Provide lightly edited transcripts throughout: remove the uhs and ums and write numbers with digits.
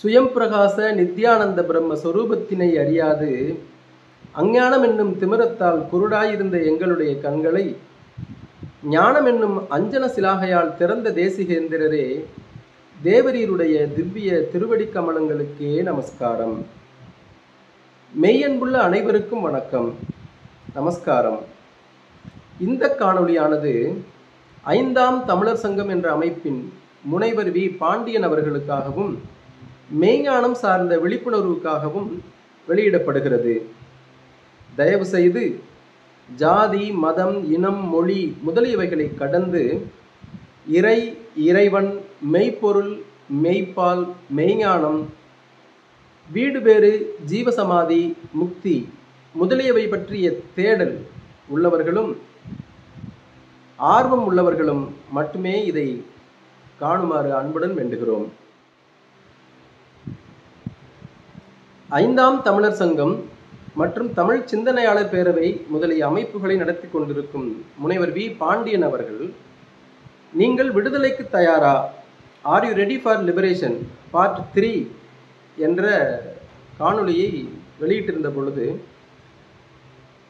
சுயம் பிரகாச நித்யானந்த பிரம்ம சொரூபத்தினை அறியாது அஞ்ஞானம் என்னும் திமிரத்தால் குருடாயிருந்த எங்களுடைய கண்களை ஞானம் என்னும் அஞ்சன சிலாகையால் திறந்த தேசிகேந்திரரே, தேவரீருடைய திவ்ய திருவடி கமலங்களுக்கே நமஸ்காரம். மெய்யன்புள்ள அனைவருக்கும் வணக்கம், நமஸ்காரம். இந்த காணொளியானது 5ஆம் தமிழர் சங்கம் என்ற அமைப்பின் முனைவர் வி. பாண்டியன் அவர்களுக்காகவும் மெய்ஞானம் சார்ந்த விழிப்புணர்வுக்காகவும் வெளியிடப்படுகிறது. தயவு செய்து ஜாதி, மதம், இனம், மொழி முதலியவைகளை கடந்து இறை, இறைவன், மெய்ப்பொருள், மெய்ப்பால், மெய்ஞானம், வீடு பேறு, ஜீவசமாதி, முக்தி முதலியவை பற்றிய தேடல் உள்ளவர்களும் ஆர்வம் உள்ளவர்களும் மட்டுமே இதை காணுமாறு அன்புடன் வேண்டுகிறோம். 5ஆம் தமிழர் சங்கம் மற்றும் தமிழ் சிந்தனையாளர் பேரவை முதலிய அமைப்புகளை நடத்தி கொண்டிருக்கும் முனைவர் வி. பாண்டியன் அவர்கள், நீங்கள் விடுதலைக்கு தயாரா, are you ready for liberation part 3 என்ற காணொளியை வெளியிட்டிருந்த பொழுது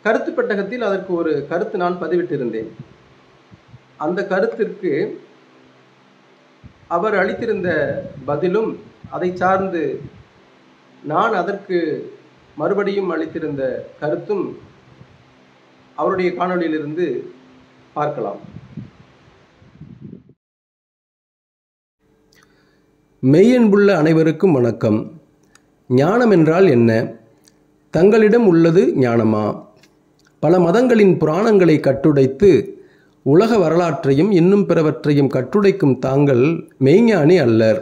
கருத்து பெட்டகத்தில் அதற்கு ஒரு கருத்து நான் பதிவிட்டிருந்தேன். அந்த கருத்திற்கு அவர் அளித்திருந்த பதிலும் அதை சார்ந்து நான் அதற்கு மறுபடியும் அளித்திருந்த கருத்தும் அவருடைய காணொளியிலிருந்து பார்க்கலாம். மெய்யன்புள்ள அனைவருக்கும் வணக்கம். ஞானம் என்றால் என்ன? தங்களிடம் உள்ளது ஞானமா? பல மதங்களின் புராணங்களை கட்டுடைத்து உலக வரலாற்றையும் இன்னும் பிறவற்றையும் கட்டுடைக்கும் தாங்கள் மெய்ஞானி அல்லர்.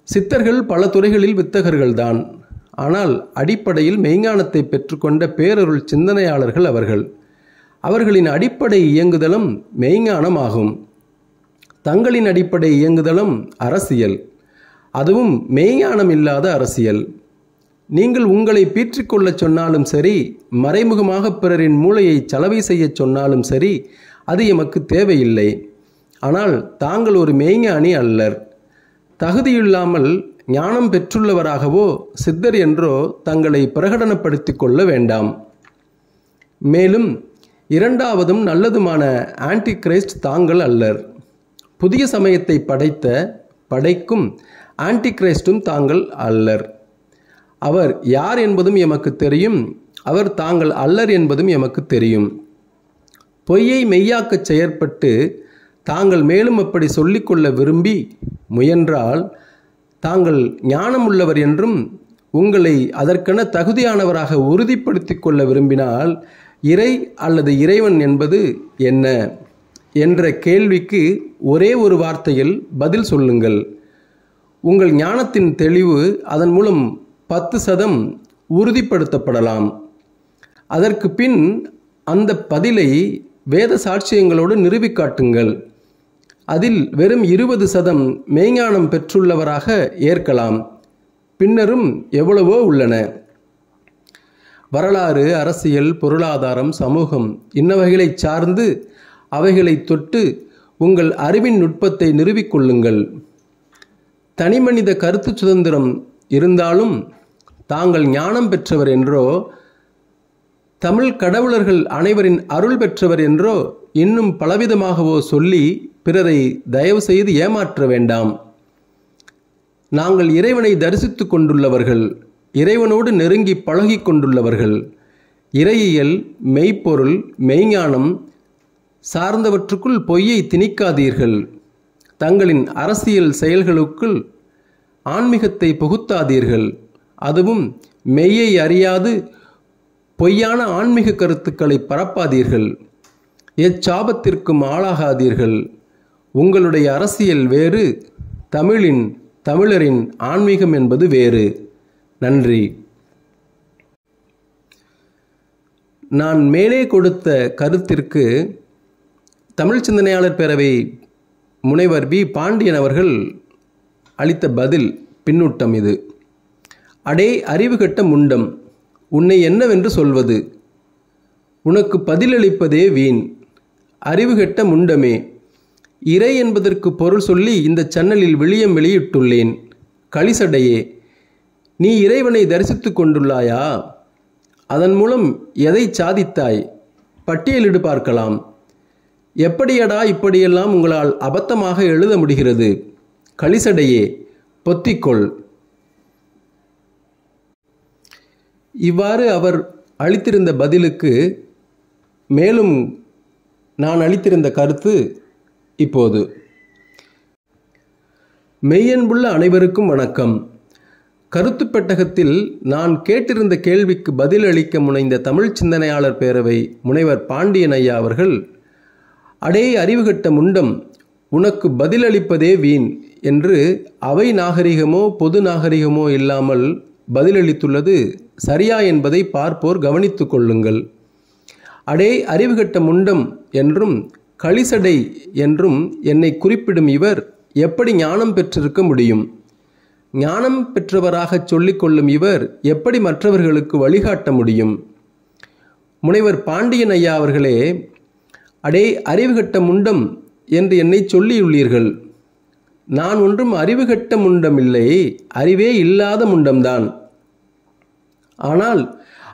சித்தர்கள் பல துறைகளில் வித்தகர்கள்தான். ஆனால் அடிப்படையில் மெய்ஞானத்தை பெற்றுக்கொண்ட பேரருள் சிந்தனையாளர்கள் அவர்கள். அவர்களின் அடிப்படை இயங்குதலும் மெய்ஞானம் ஆகும். தங்களின் அடிப்படை இயங்குதலும் அரசியல், அதுவும் மெய்ஞானம் இல்லாத அரசியல். நீங்கள் உங்களை பீற்றிக்கொள்ளச் சொன்னாலும் சரி, மறைமுகமாக பிறரின் மூளையை சலவை செய்ய சொன்னாலும் சரி, அது எமக்கு தேவையில்லை. ஆனால் தாங்கள் ஒரு மெய்ஞானி அல்லர். தகுதியில்லாமல் ஞானம் பெற்றுள்ளவராகவோ சித்தர் என்றோ தங்களை பிரகடனப்படுத்தி கொள்ள வேண்டாம். மேலும் இரண்டாவதும் நல்லதுமான ஆன்டி கிரைஸ்ட் தாங்கள் அல்லர். புதிய சமயத்தை படைக்கும் ஆன்டி கிரைஸ்டும் தாங்கள் அல்லர். அவர் யார் என்பதும் எமக்கு தெரியும். அவர் தாங்கள் அல்லர் என்பதும் எமக்கு தெரியும். பொய்யை மெய்யாக்கச் செயற்பட்டு தாங்கள் மேலும் அப்படி சொல்லிக்கொள்ள விரும்பி முயன்றால் தாங்கள் ஞானம் உள்ளவர் என்றும், உங்களை அதற்கென தகுதியானவராக உறுதிப்படுத்தி கொள்ள விரும்பினால் இறை அல்லது இறைவன் என்பது என்ன என்ற கேள்விக்கு ஒரே ஒரு வார்த்தையில் பதில் சொல்லுங்கள். உங்கள் ஞானத்தின் தெளிவு அதன் மூலம் 10% உறுதிப்படுத்தப்படலாம். அதற்கு பின் அந்த பதிலை வேத சாட்சியங்களோடு நிரூபி காட்டுங்கள். அதில் வெறும் 20% மெய்ஞானம் பெற்றுள்ளவராக ஏற்கலாம். பின்னரும் எவ்வளவோ உள்ளன. வரலாறு, அரசியல், பொருளாதாரம், சமூகம் இன்னவைகளை சார்ந்து அவைகளை தொட்டு உங்கள் அறிவின் நுட்பத்தை நிறுவிக்கொள்ளுங்கள். தனிமனித கருத்து சுதந்திரம் இருந்தாலும் தாங்கள் ஞானம் பெற்றவர் என்றோ, தமிழ் கடவுளர்கள் அனைவரின் அருள் பெற்றவர் என்றோ, இன்னும் பலவிதமாகவோ சொல்லி பிறரை தயவு செய்து ஏமாற்ற வேண்டாம். நாங்கள் இறைவனை தரிசித்து கொண்டுள்ளவர்கள், இறைவனோடு நெருங்கி பழகி கொண்டுள்ளவர்கள். இறையியல், மெய்ப்பொருள், மெய்ஞானம் சார்ந்தவற்றுக்குள் பொய்யை திணிக்காதீர்கள். தங்களின் அரசியல் செயல்களுக்குள் ஆன்மீகத்தை புகுத்தாதீர்கள். அதுவும் மெய்யை அறியாது பொய்யான ஆன்மீக கருத்துக்களை பரப்பாதீர்கள். எச்சாபத்திற்கும் ஆளாகாதீர்கள். உங்களுடைய அரசியல் வேறு, தமிழரின் ஆன்மீகம் என்பது வேறு. நன்றி. நான் மேலே கொடுத்த கருத்திற்கு தமிழ் சிந்தனையாளர் பேரவை முனைவர் வி. பாண்டியன் அவர்கள் அளித்த பதில் பின்னூட்டம் இது. அடே அறிவுகட்ட முண்டம், உன்னை என்னவென்று சொல்வது? உனக்கு பதிலளிப்பதே வீண். அறிவுகெட்ட முண்டமே, இறை என்பதற்கு பொருள் சொல்லி இந்த சேனலில் வெளியிட்டுள்ளேன். கலிசடையே, நீ இறைவனை தரிசித்து கொண்டுள்ளாயா? அதன் மூலம் எதை சாதித்தாய்? பட்டியலிடு பார்க்கலாம். எப்படியடா இப்படியெல்லாம் உங்களால் அபத்தமாக எழுத முடிகிறது? கலிசடையே, பொத்திக்கொள். இவ்வாறு அவர் அளித்திருந்த பதிலுக்கு மேலும் நான் அளித்திருந்த கருத்து இப்போது. மெய்யன்புள்ள அனைவருக்கும் வணக்கம். கருத்து பெட்டகத்தில் நான் கேட்டிருந்த கேள்விக்கு பதில் அளிக்க முனைந்த தமிழ் சிந்தனையாளர் பேரவை முனைவர் பாண்டியன் ஐயா அவர்கள், அடே அறிவுகட்ட முண்டம், உனக்கு பதிலளிப்பதே வீண் என்று அவை நாகரிகமோ பொது நாகரிகமோ இல்லாமல் பதிலளித்துள்ளது சரியா என்பதை பார்ப்போர் கவனித்து கொள்ளுங்கள். அடே அறிவுகட்ட முண்டம் என்றும் கலிசடை என்றும் என்னை குறிப்பிடும் இவர் எப்படி ஞானம் பெற்றிருக்க முடியும்? ஞானம் பெற்றவராக சொல்லிக்கொள்ளும் இவர் எப்படி மற்றவர்களுக்கு வழிகாட்ட முடியும்? முனைவர் பாண்டியன் ஐயா அவர்களே, அடே அறிவுகட்ட முண்டம் என்று என்னை சொல்லியுள்ளீர்கள். நான் ஒன்றும் அறிவுகட்ட முண்டம் இல்லை, அறிவே இல்லாத முண்டம்தான். ஆனால்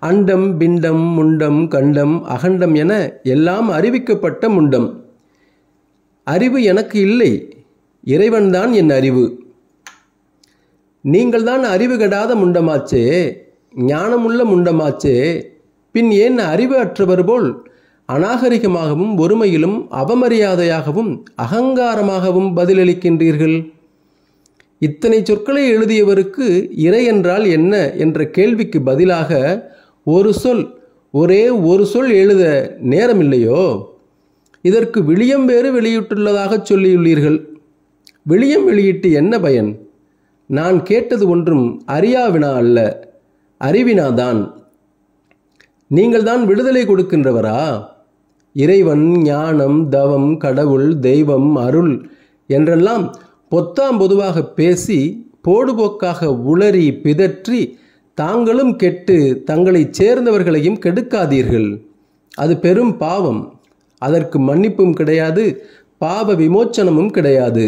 அண்டம் பிண்டம் முண்டம் கண்டம் அகண்டம் என எல்லாம் அறிவிக்கப்பட்ட முண்டம். அறிவு எனக்கு இல்லை, இறைவன்தான் என் அறிவு. நீங்கள்தான் அறிவு கெடாத முண்டமாச்சே, ஞானமுள்ள முண்டமாச்சே, பின் ஏன் அறிவு அற்றவர் போல் அநாகரிகமாகவும் ஒருமையிலும் அவமரியாதையாகவும் அகங்காரமாகவும் பதிலளிக்கின்றீர்கள்? இத்தனை சொற்களை எழுதியவருக்கு இறை என்றால் என்ன என்ற கேள்விக்கு பதிலாக ஒரு சொல், ஒரே ஒரு சொல் எழுத நேரமில்லையோ? இதற்கு விளியம் வேறு வெளியிட்டுள்ளதாக சொல்லியுள்ளீர்கள். விளியம் வெளியிட்டு என்ன பயன்? நான் கேட்டது ஒன்றும் அறியாவினா அல்ல, அறிவினாதான். நீங்கள்தான் விடுதலை கொடுக்கின்றவரா? இறைவன், ஞானம், தவம், கடவுள், தெய்வம், அருள் என்றெல்லாம் பொத்தாம் பொதுவாக பேசி போடுபோக்காக உளறி பிதற்றி தாங்களும் கெட்டு தங்களை சேர்ந்தவர்களையும் கெடுக்காதீர்கள். அது பெரும் பாவம். அதற்கு மன்னிப்பும் கிடையாது, பாவ விமோச்சனமும் கிடையாது.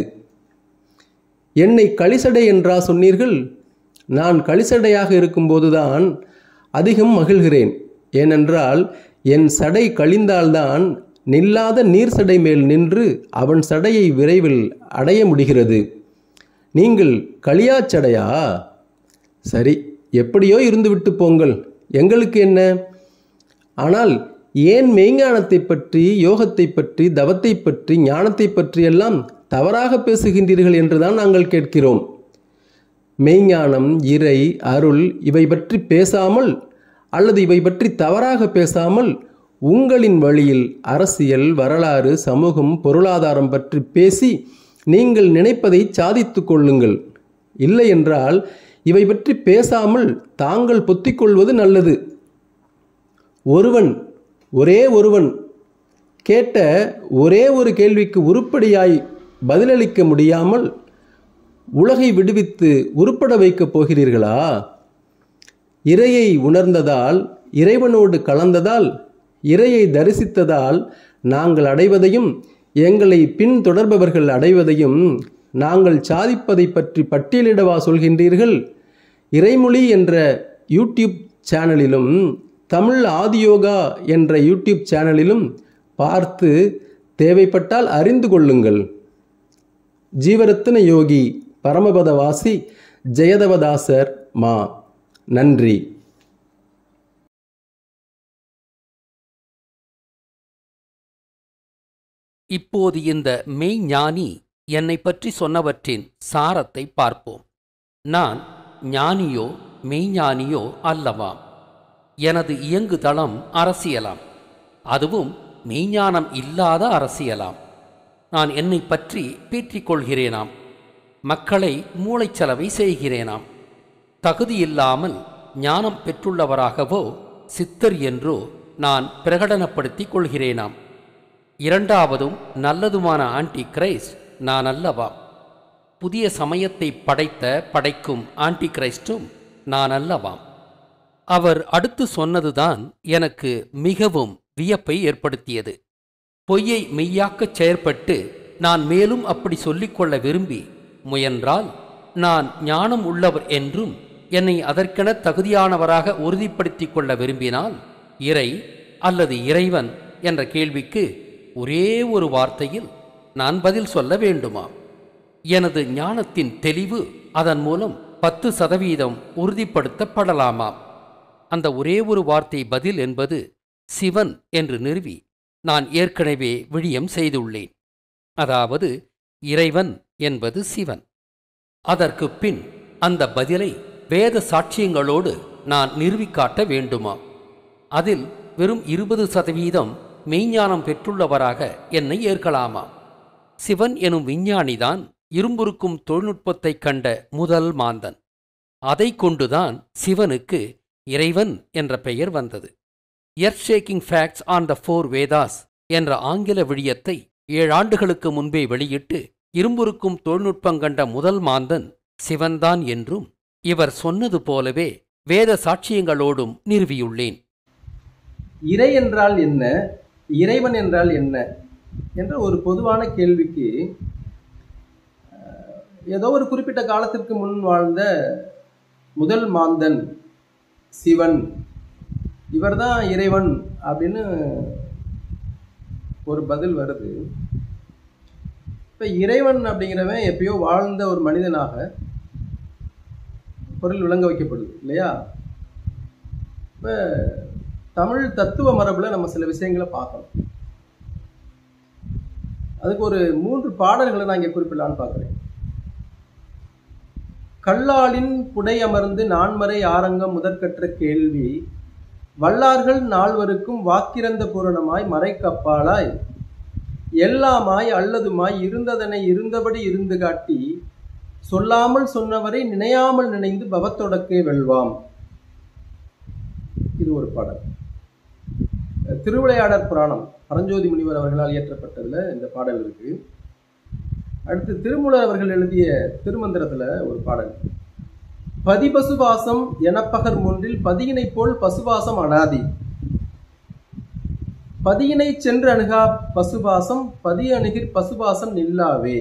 என்னை கலிசடை என்றா சொன்னீர்கள்? நான் கலிசடையாக இருக்கும்போதுதான் அதிகம் மகிழ்கிறேன். ஏனென்றால் என் சடை கழிந்தால்தான் நில்லாத நீர் சடை மேல் நின்று அவன் சடையை விரைவில் அடைய முடிகிறது. நீங்கள் களியாச்சடையா? சரி, எப்படியோ இருந்துவிட்டு போங்கள், எங்களுக்கு என்ன? ஆனால் ஏன் மெய்ஞானத்தை பற்றி, யோகத்தை பற்றி, தவத்தை பற்றி, ஞானத்தை பற்றி எல்லாம் தவறாக பேசுகின்றீர்கள் என்றுதான் நாங்கள் கேட்கிறோம். மெய்ஞானம், இறை, அருள் இவை பற்றி பேசாமல் அல்லது இவை பற்றி தவறாக பேசாமல் உங்களின் வழியில் அரசியல், வரலாறு, சமூகம், பொருளாதாரம் பற்றி பேசி நீங்கள் நினைப்பதை சாதித்து கொள்ளுங்கள். இல்லை என்றால் இவை பற்றி பேசாமல் தாங்கள் பொத்திக்கொள்வது நல்லது. ஒரே ஒருவன் கேட்ட ஒரே ஒரு கேள்விக்கு உருப்படியாய் பதிலளிக்க முடியாமல் உலகை விடுவித்து உருப்பட வைக்கப் போகிறீர்களா? இறையை உணர்ந்ததால், இறைவனோடு கலந்ததால், இறையை தரிசித்ததால் நாங்கள் அடைவதையும் எங்களை பின்தொடர்பவர்கள் அடைவதையும் நாங்கள் சாதிப்பதை பற்றி பட்டியலிடவா சொல்கின்றீர்கள்? இறைமொழி என்ற யூடியூப் சேனலிலும் தமிழ் ஆதியோகா என்ற யூடியூப் சேனலிலும் பார்த்து தேவைப்பட்டால் அறிந்து கொள்ளுங்கள். ஜீவரத்ன யோகி பரமபதவாசி ஜெயதவதாசர் மா. நன்றி. இப்போது இந்த மெய்ஞானி என்னை பற்றி சொன்னவற்றின் சாரத்தை பார்ப்போம். நான் ஞானியோ மெய்ஞானியோ அல்லவாம். எனது இயங்குதளம் அரசியலாம், அதுவும் மெய்ஞானம் இல்லாத அரசியலாம். நான் என்னை பற்றி பீற்றிக்கொள்கிறேனாம், மக்களை மூளைச்சலவை செய்கிறேனாம். தகுதியில்லாமல் ஞானம் பெற்றுள்ளவராகவோ சித்தர் என்றோ நான் பிரகடனப்படுத்திக் கொள்கிறேனாம். இரண்டாவதும் நல்லதுமான ஆன்டி கிரைஸ்ட் நான் அல்லவாம். புதிய சமயத்தை படைக்கும் ஆன்டி கிரைஸ்டும் நான் அல்லவாம். அவர் அடுத்து சொன்னதுதான் எனக்கு மிகவும் வியப்பை ஏற்படுத்தியது. பொய்யை மெய்யாக்கச் செயற்பட்டு நான் மேலும் அப்படி சொல்லிக்கொள்ள விரும்பி முயன்றால் நான் ஞானம் உள்ளவர் என்றும் என்னை அதற்கென தகுதியானவராக உறுதிப்படுத்திக் கொள்ள விரும்பினால் இறை அல்லது இறைவன் என்ற கேள்விக்கு ஒரே ஒரு வார்த்தையில் நான் பதில் சொல்ல வேண்டுமா? எனது ஞானத்தின் தெளிவு அதன் மூலம் 10% உறுதிப்படுத்தப்படலாமாம். அந்த ஒரே ஒரு வார்த்தை பதில் என்பது சிவன் என்று நிறுவி நான் ஏற்கனவே விழியம் செய்துள்ளேன். அதாவது இறைவன் என்பது சிவன். அதற்கு பின் அந்த பதிலை வேத சாட்சியங்களோடு நான் நிறுவிக்காட்ட வேண்டுமா? அதில் வெறும் 20% மெய்ஞானம் பெற்றுள்ளவராக என்னை ஏற்கலாமா? சிவன் எனும் விஞ்ஞானிதான் இரும்புருக்கும் தொழில்நுட்பத்தை கண்ட முதல் மாந்தன். அதை கொண்டுதான் சிவனுக்கு இறைவன் என்ற பெயர் வந்தது. Earth shaking facts on the 4 Vedas என்ற ஆங்கில விழியத்தை 7 ஆண்டுகளுக்கு முன்பே வெளியிட்டு இரும்புருக்கும் தொழில்நுட்பம் கண்ட முதல் மாந்தன் சிவன்தான் என்றும் இவர் சொன்னது போலவே வேத சாட்சியங்களோடும் நிறுவியுள்ளேன். இறை என்றால் என்ன, இறைவன் என்றால் என்ன என்ற ஒரு பொதுவான கேள்விக்கு ஏதோ ஒரு குறிப்பிட்ட காலத்திற்கு முன் வாழ்ந்த முதல் மாந்தன் சிவன், இவர்தான் இறைவன் அப்படின்னு ஒரு பதில் வருது. இப்ப இறைவன் அப்படிங்கிறவன் எப்பயோ வாழ்ந்த ஒரு மனிதனாக பொருள் விளங்க வைக்கப்படுது இல்லையா? இப்ப தமிழ் தத்துவ மரபுல நம்ம சில விஷயங்களை பார்க்கணும். அதுக்கு ஒரு 3 பாடல்களை நான் இங்கே குறிப்பிடலான்னு பார்க்குறேன். கல்லாலின் புடை அமர்ந்து நான்மறை ஆரங்கம் முதற்கற்ற கேள்வி வல்லார்கள் நால்வருக்கும் வாக்கிறந்த பூரணமாய் மறைக்கப்பாலாய் எல்லாமாய் அல்லதுமாய் இருந்ததனை இருந்தபடி இருந்து காட்டி சொல்லாமல் சொன்னவரை நினையாமல் நினைந்து பவத்தொடக்கே வெல்வாம். இது ஒரு பாடல். திருவிளையாடற் புராணம் பரஞ்சோதி முனிவர் அவர்களால் இயற்றப்பட்டதுல இந்த பாடல் இருக்கு. அடுத்து திருமூலர் அவர்கள் எழுதிய திருமந்திரத்துல ஒரு பாடல், பதி பசுபாசம் எனப்பகர் மூன்றில் பதியினை போல் பசுபாசம் அனாதி, பதியினை சென்று அணுகா பசுபாசம் பதி அணுகிற் பசுபாசம் நில்லாவே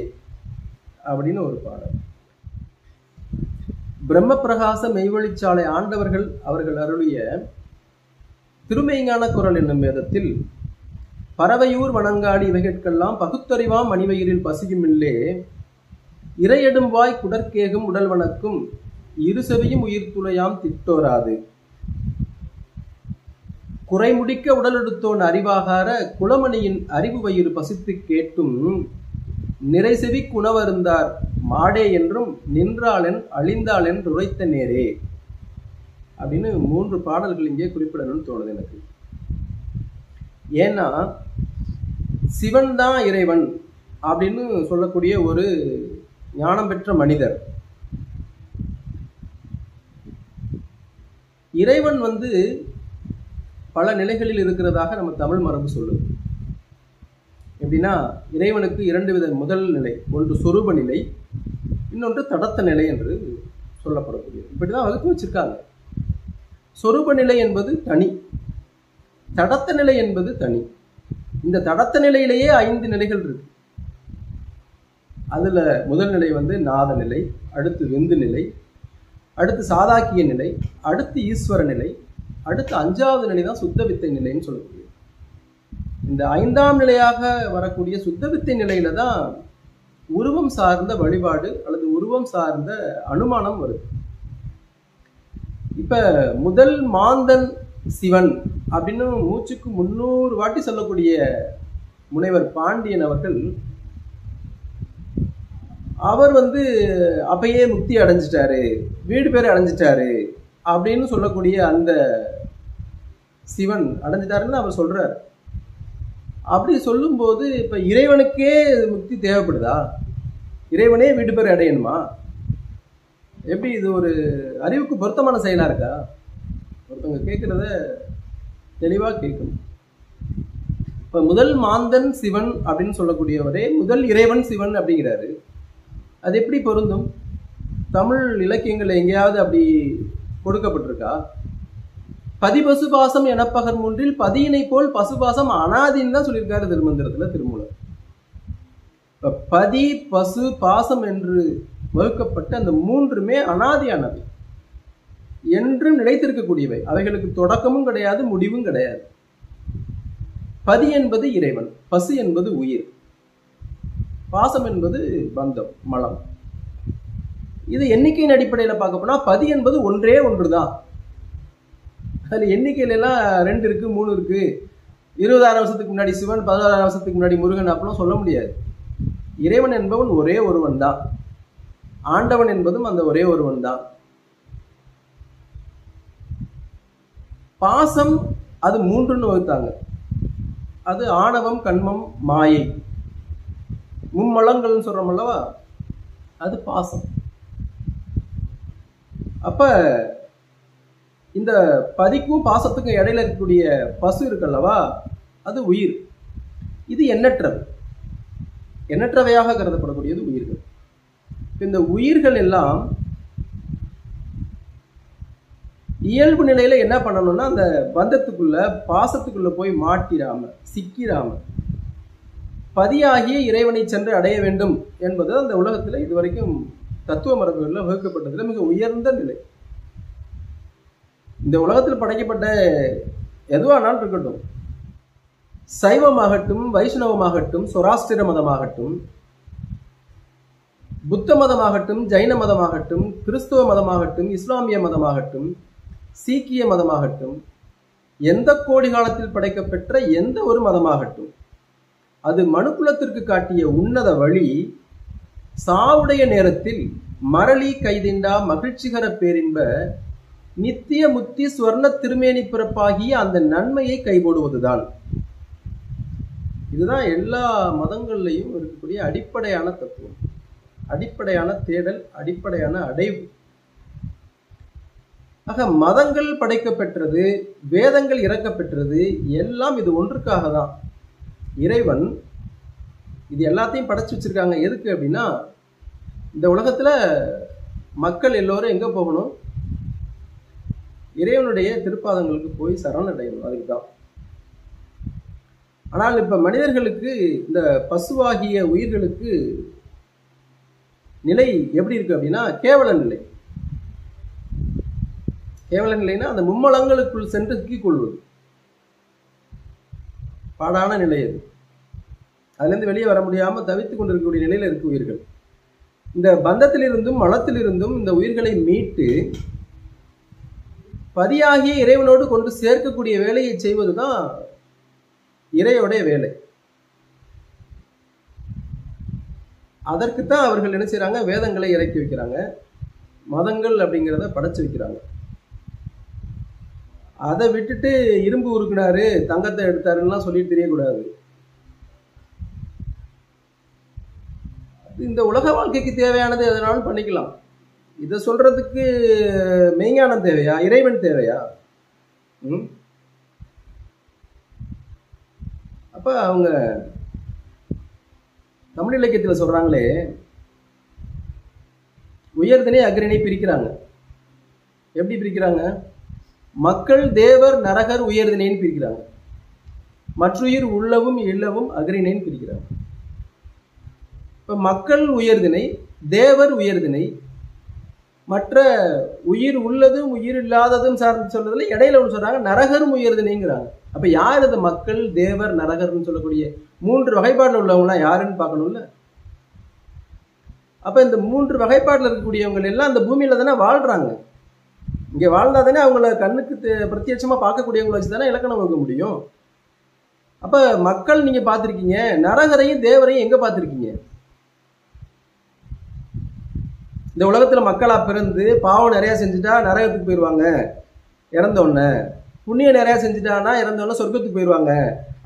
அப்படின்னு ஒரு பாடல். பிரம்ம பிரகாச மெய்வழிச்சாலை ஆண்டவர்கள் அவர்கள் அருளிய திருமெய்ஞான குரல் என்னும் வேதத்தில் பறவையூர் வணங்காடி இவைகட்கெல்லாம் பகுத்தறிவாம் மணிவயிரில் பசியுமில்லே இறையெடும்வாய் குடற்கேகும் உடல் வணக்கும் இருசெவியும் உயிர் துளையாம் திட்டோராது குறைமுடிக்க உடல் எடுத்தோன் அறிவாகார குளமணியின் அறிவு வயிறு பசித்து கேட்டும் நிறைசெவி குணவருந்தார் மாடே என்றும் நின்றாளென் அழிந்தாளென் உரைத்த நேரே அப்படின்னு 3 பாடல்கள் இங்கே குறிப்பிடணும்னு தோணுது எனக்கு. ஏன்னா சிவன் தான் இறைவன் அப்படின்னு சொல்லக்கூடிய ஒரு ஞானம் பெற்ற மனிதர். இறைவன் பல நிலைகளில் இருக்கிறதாக நம்ம தமிழ் மரபு சொல்லுது. எப்படின்னா இறைவனுக்கு 2 வித முதல் நிலை, ஒன்று சொரூப நிலை, இன்னொன்று தடத்த நிலை என்று சொல்லப்படக்கூடியது. இப்படிதான் வகுத்து வச்சிருக்காங்க. சொரூப நிலை என்பது தனி, தடத்த நிலை என்பது தனி. இந்த தடத்த நிலையிலேயே 5 நிலைகள் இருக்கு. அதுல முதல் நிலை நாத நிலை, அடுத்து விந்து நிலை, அடுத்து சாதாக்கிய நிலை, அடுத்து ஈஸ்வர நிலை, அடுத்து 5வது நிலை தான் சுத்த வித்தை நிலைன்னு சொல்லக்கூடியது. இந்த 5ஆம் நிலையாக வரக்கூடிய சுத்த வித்தை நிலையில தான் உருவம் சார்ந்த வழிபாடு அல்லது உருவம் சார்ந்த அனுமானம் வருது. இப்ப முதல் மாந்தன் சிவன் அப்படின்னு மூச்சுக்கு 300 வாட்டி சொல்லக்கூடிய முனைவர் பாண்டியன் அவர்கள், அவர் அப்பயே முக்தி அடைஞ்சிட்டாரு, வீடு பேரை அடைஞ்சிட்டாரு அப்படின்னு சொல்லக்கூடிய அந்த சிவன் அடைஞ்சிட்டாருன்னு அவர் சொல்றார். அப்படி சொல்லும்போது இப்ப இறைவனுக்கே முக்தி தேவைப்படுதா? இறைவனே வீடு பேரை அடையணுமா? எப்படி இது ஒரு அறிவுக்கு பொருத்தமான செயலா இருக்கா? ஒருத்தவங்க கேட்கறத தெளிவா கேட்கணும். இப்ப முதல் மாந்தன் சிவன் அப்படின்னு சொல்லக்கூடியவரே முதல் இறைவன் சிவன் அப்படிங்கிறாரு. அது எப்படி பொருந்தும்? தமிழ் இலக்கியங்கள் எங்கேயாவது அப்படி கொடுக்கப்பட்டிருக்கா? பதி பசுபாசம் எனப்பகர் மூன்றில் பதியினை போல் பசுபாசம் அனாதின்னு தான் சொல்லியிருக்காரு திருமந்திரத்துல திருமூலர். பதி பசு பாசம் என்று வகுக்கப்பட்ட அந்த மூன்றுமே அனாதியானவை, என்றும் நிலைத்திருக்கக்கூடியவை. அவைகளுக்கு தொடக்கமும் கிடையாது, முடிவும் கிடையாது. பதி என்பது இறைவன், பசு என்பது உயிர், பாசம் என்பது பந்தம், மலம். இது எண்ணிக்கையின் அடிப்படையில் பார்க்க போனா பதி என்பது ஒன்றே ஒன்றுதான். அதுல எண்ணிக்கையில எல்லாம் 2 இருக்கு, 3 இருக்கு, 20,000 வருஷத்துக்கு முன்னாடி சிவன், 16,000 வருஷத்துக்கு முன்னாடி முருகன் அப்படிலாம் சொல்ல முடியாது. இறைவன் என்பவன் ஒரே ஒருவன் தான். ஆண்டவன் என்பதும் அந்த ஒரே ஒருவன் தான். பாசம் அது 3ன்னு வகுத்தாங்க. அது ஆணவம், கண்மம், மாயை, மும்மலங்கள் சொல்றோம் அல்லவா, அது பாசம். அப்ப இந்த பதிக்கும் பாசத்துக்கும் இடையில இருக்கக்கூடிய பசு இருக்கல்லவா, அது உயிர். இது எண்ணற்றவை, எண்ணற்றவையாக கருதப்படக்கூடியது உயிர்கள். இந்த உயிர்கள் எல்லாம் இயல்பு நிலையில என்ன பண்ணணும்னா, அந்த பந்தத்துக்குள்ள பாசத்துக்குள்ள போய் மாட்டிராம சிக்கிராம பதியாகிய இறைவனை சென்று அடைய வேண்டும் என்பது அந்த உலகத்துல இதுவரைக்கும் தத்துவ மரபுகளில் வகுக்கப்பட்டதுல மிக உயர்ந்த நிலை. இந்த உலகத்தில் படைக்கப்பட்ட எதுவானாலும் இருக்கட்டும், சைவமாகட்டும், வைஷ்ணவமாகட்டும், சொராஷ்டிர மதமாகட்டும், புத்த மதமாகட்டும், ஜைன மதமாகட்டும், கிறிஸ்துவ மதமாகட்டும், இஸ்லாமிய மதமாகட்டும், சீக்கிய மதமாகட்டும், எந்த கோடி காலத்தில் படைக்கப்பெற்ற எந்த ஒரு மதமாகட்டும், அது மனுக்குலத்திற்கு காட்டிய உன்னத வழி சாவுடைய நேரத்தில் மரளி கைதிண்டா மகிழ்ச்சிகர பேரின்ப நித்திய முத்தி ஸ்வர்ண திருமேனி பிறப்பாகிய அந்த நன்மையை கைபோடுவதுதான். இதுதான் எல்லா மதங்கள்லையும் இருக்கக்கூடிய அடிப்படையான தத்துவம், அடிப்படையான தேடல், அடிப்படையான அடைவு. ஆக மதங்கள் படைக்கப்பெற்றது, வேதங்கள் இறக்கப்பெற்றது, எல்லாம் இது ஒன்றுக்காக தான். இறைவன் இது எல்லாத்தையும் படைச்சு வச்சிருக்காங்க. எதுக்கு அப்படின்னா, இந்த உலகத்துல மக்கள் எல்லோரும் எங்க போகணும்? இறைவனுடைய திருப்பாதங்களுக்கு போய் சரணடையணும், அதுக்கு தான். ஆனால் இப்ப மனிதர்களுக்கு, இந்த பசுவாகிய உயிர்களுக்கு நிலை எப்படி இருக்கு அப்படின்னா, கேவல நிலை. கேவல நிலைன்னா அந்த மும்மலங்களுக்குள் சென்று சிக்கிக் கொள்வது, பாடான நிலை அது. அதுல இருந்து வெளியே வர முடியாம தவித்துக் கொண்டிருக்கக்கூடிய நிலையில இருக்கு உயிர்கள். இந்த பந்தத்திலிருந்தும் மலத்திலிருந்தும் இந்த உயிர்களை மீட்டு பதியாகிய இறைவனோடு கொண்டு சேர்க்கக்கூடிய வேலையை செய்வதுதான் இறையோடைய வேலை. அதற்குத்தான் அவர்கள் என்ன செய்யறாங்க? வேதங்களை இறக்கி வைக்கிறாங்க, மதங்கள் அப்படிங்கிறத படைச்சு வைக்கிறாங்க. அதை விட்டுட்டு இரும்பு உருக்குனாரு, தங்கத்தை எடுத்தாருன்னா சொல்லிட்டு தெரியக்கூடாது. இந்த உலக வாழ்க்கைக்கு தேவையானது எதனாலும் பண்ணிக்கலாம். இதை சொல்றதுக்கு மெய்ஞானம் தேவையா? இறைவன் தேவையா? அப்ப அவங்க தமிழ் இலக்கியத்தில் சொல்றாங்களே, உயர்தினை அக்ரிணை பிரிக்கிறாங்க. எப்படி பிரிக்கிறாங்க? மக்கள், தேவர், நரகர் உயர்தினைன்னு பிரிக்கிறாங்க. மற்றுயிர் உள்ளவும் இல்லவும் அக்ரிணைன்னு பிரிக்கிறாங்க. இப்ப மக்கள் உயர்தினை, தேவர் உயர்தினை, மற்ற உயிர் உள்ளதும் உயிர் இல்லாததும் சார்ந்து சொல்றதுல இடையில ஒன்று சொல்றாங்க, நரகரும் உயர்தினைங்கிறாங்க. அப்ப யார் இது மக்கள், தேவர், நரகர்னு சொல்லக்கூடிய 3 வகைப்பாடுல உள்ளவங்களாம் யாருன்னு பார்க்கணும்ல. அப்ப இந்த 3 வகைப்பாடுல இருக்கக்கூடியவங்க எல்லாம் அந்த பூமியில தானே வாழ்றாங்க. இங்க வாழ்ந்தா தானே அவங்கள கண்ணுக்கு பிரத்யட்சமா பார்க்கக்கூடியவங்களை வச்சு தானே இலக்கணம் வகுக்க முடியும். அப்ப மக்கள் நீங்க பார்த்திருக்கீங்க, நரகரையும் தேவரையும் எங்க பார்த்திருக்கீங்க? இந்த உலகத்துல மக்களா பிறந்து பாவம் நிறைய செஞ்சுட்டா நரகத்துக்கு போயிடுவாங்க இறந்தோடனே, புண்ணியம் நிறைய செஞ்சுட்டான்னா இறந்தோடனே சொர்க்கத்துக்கு போயிடுவாங்க.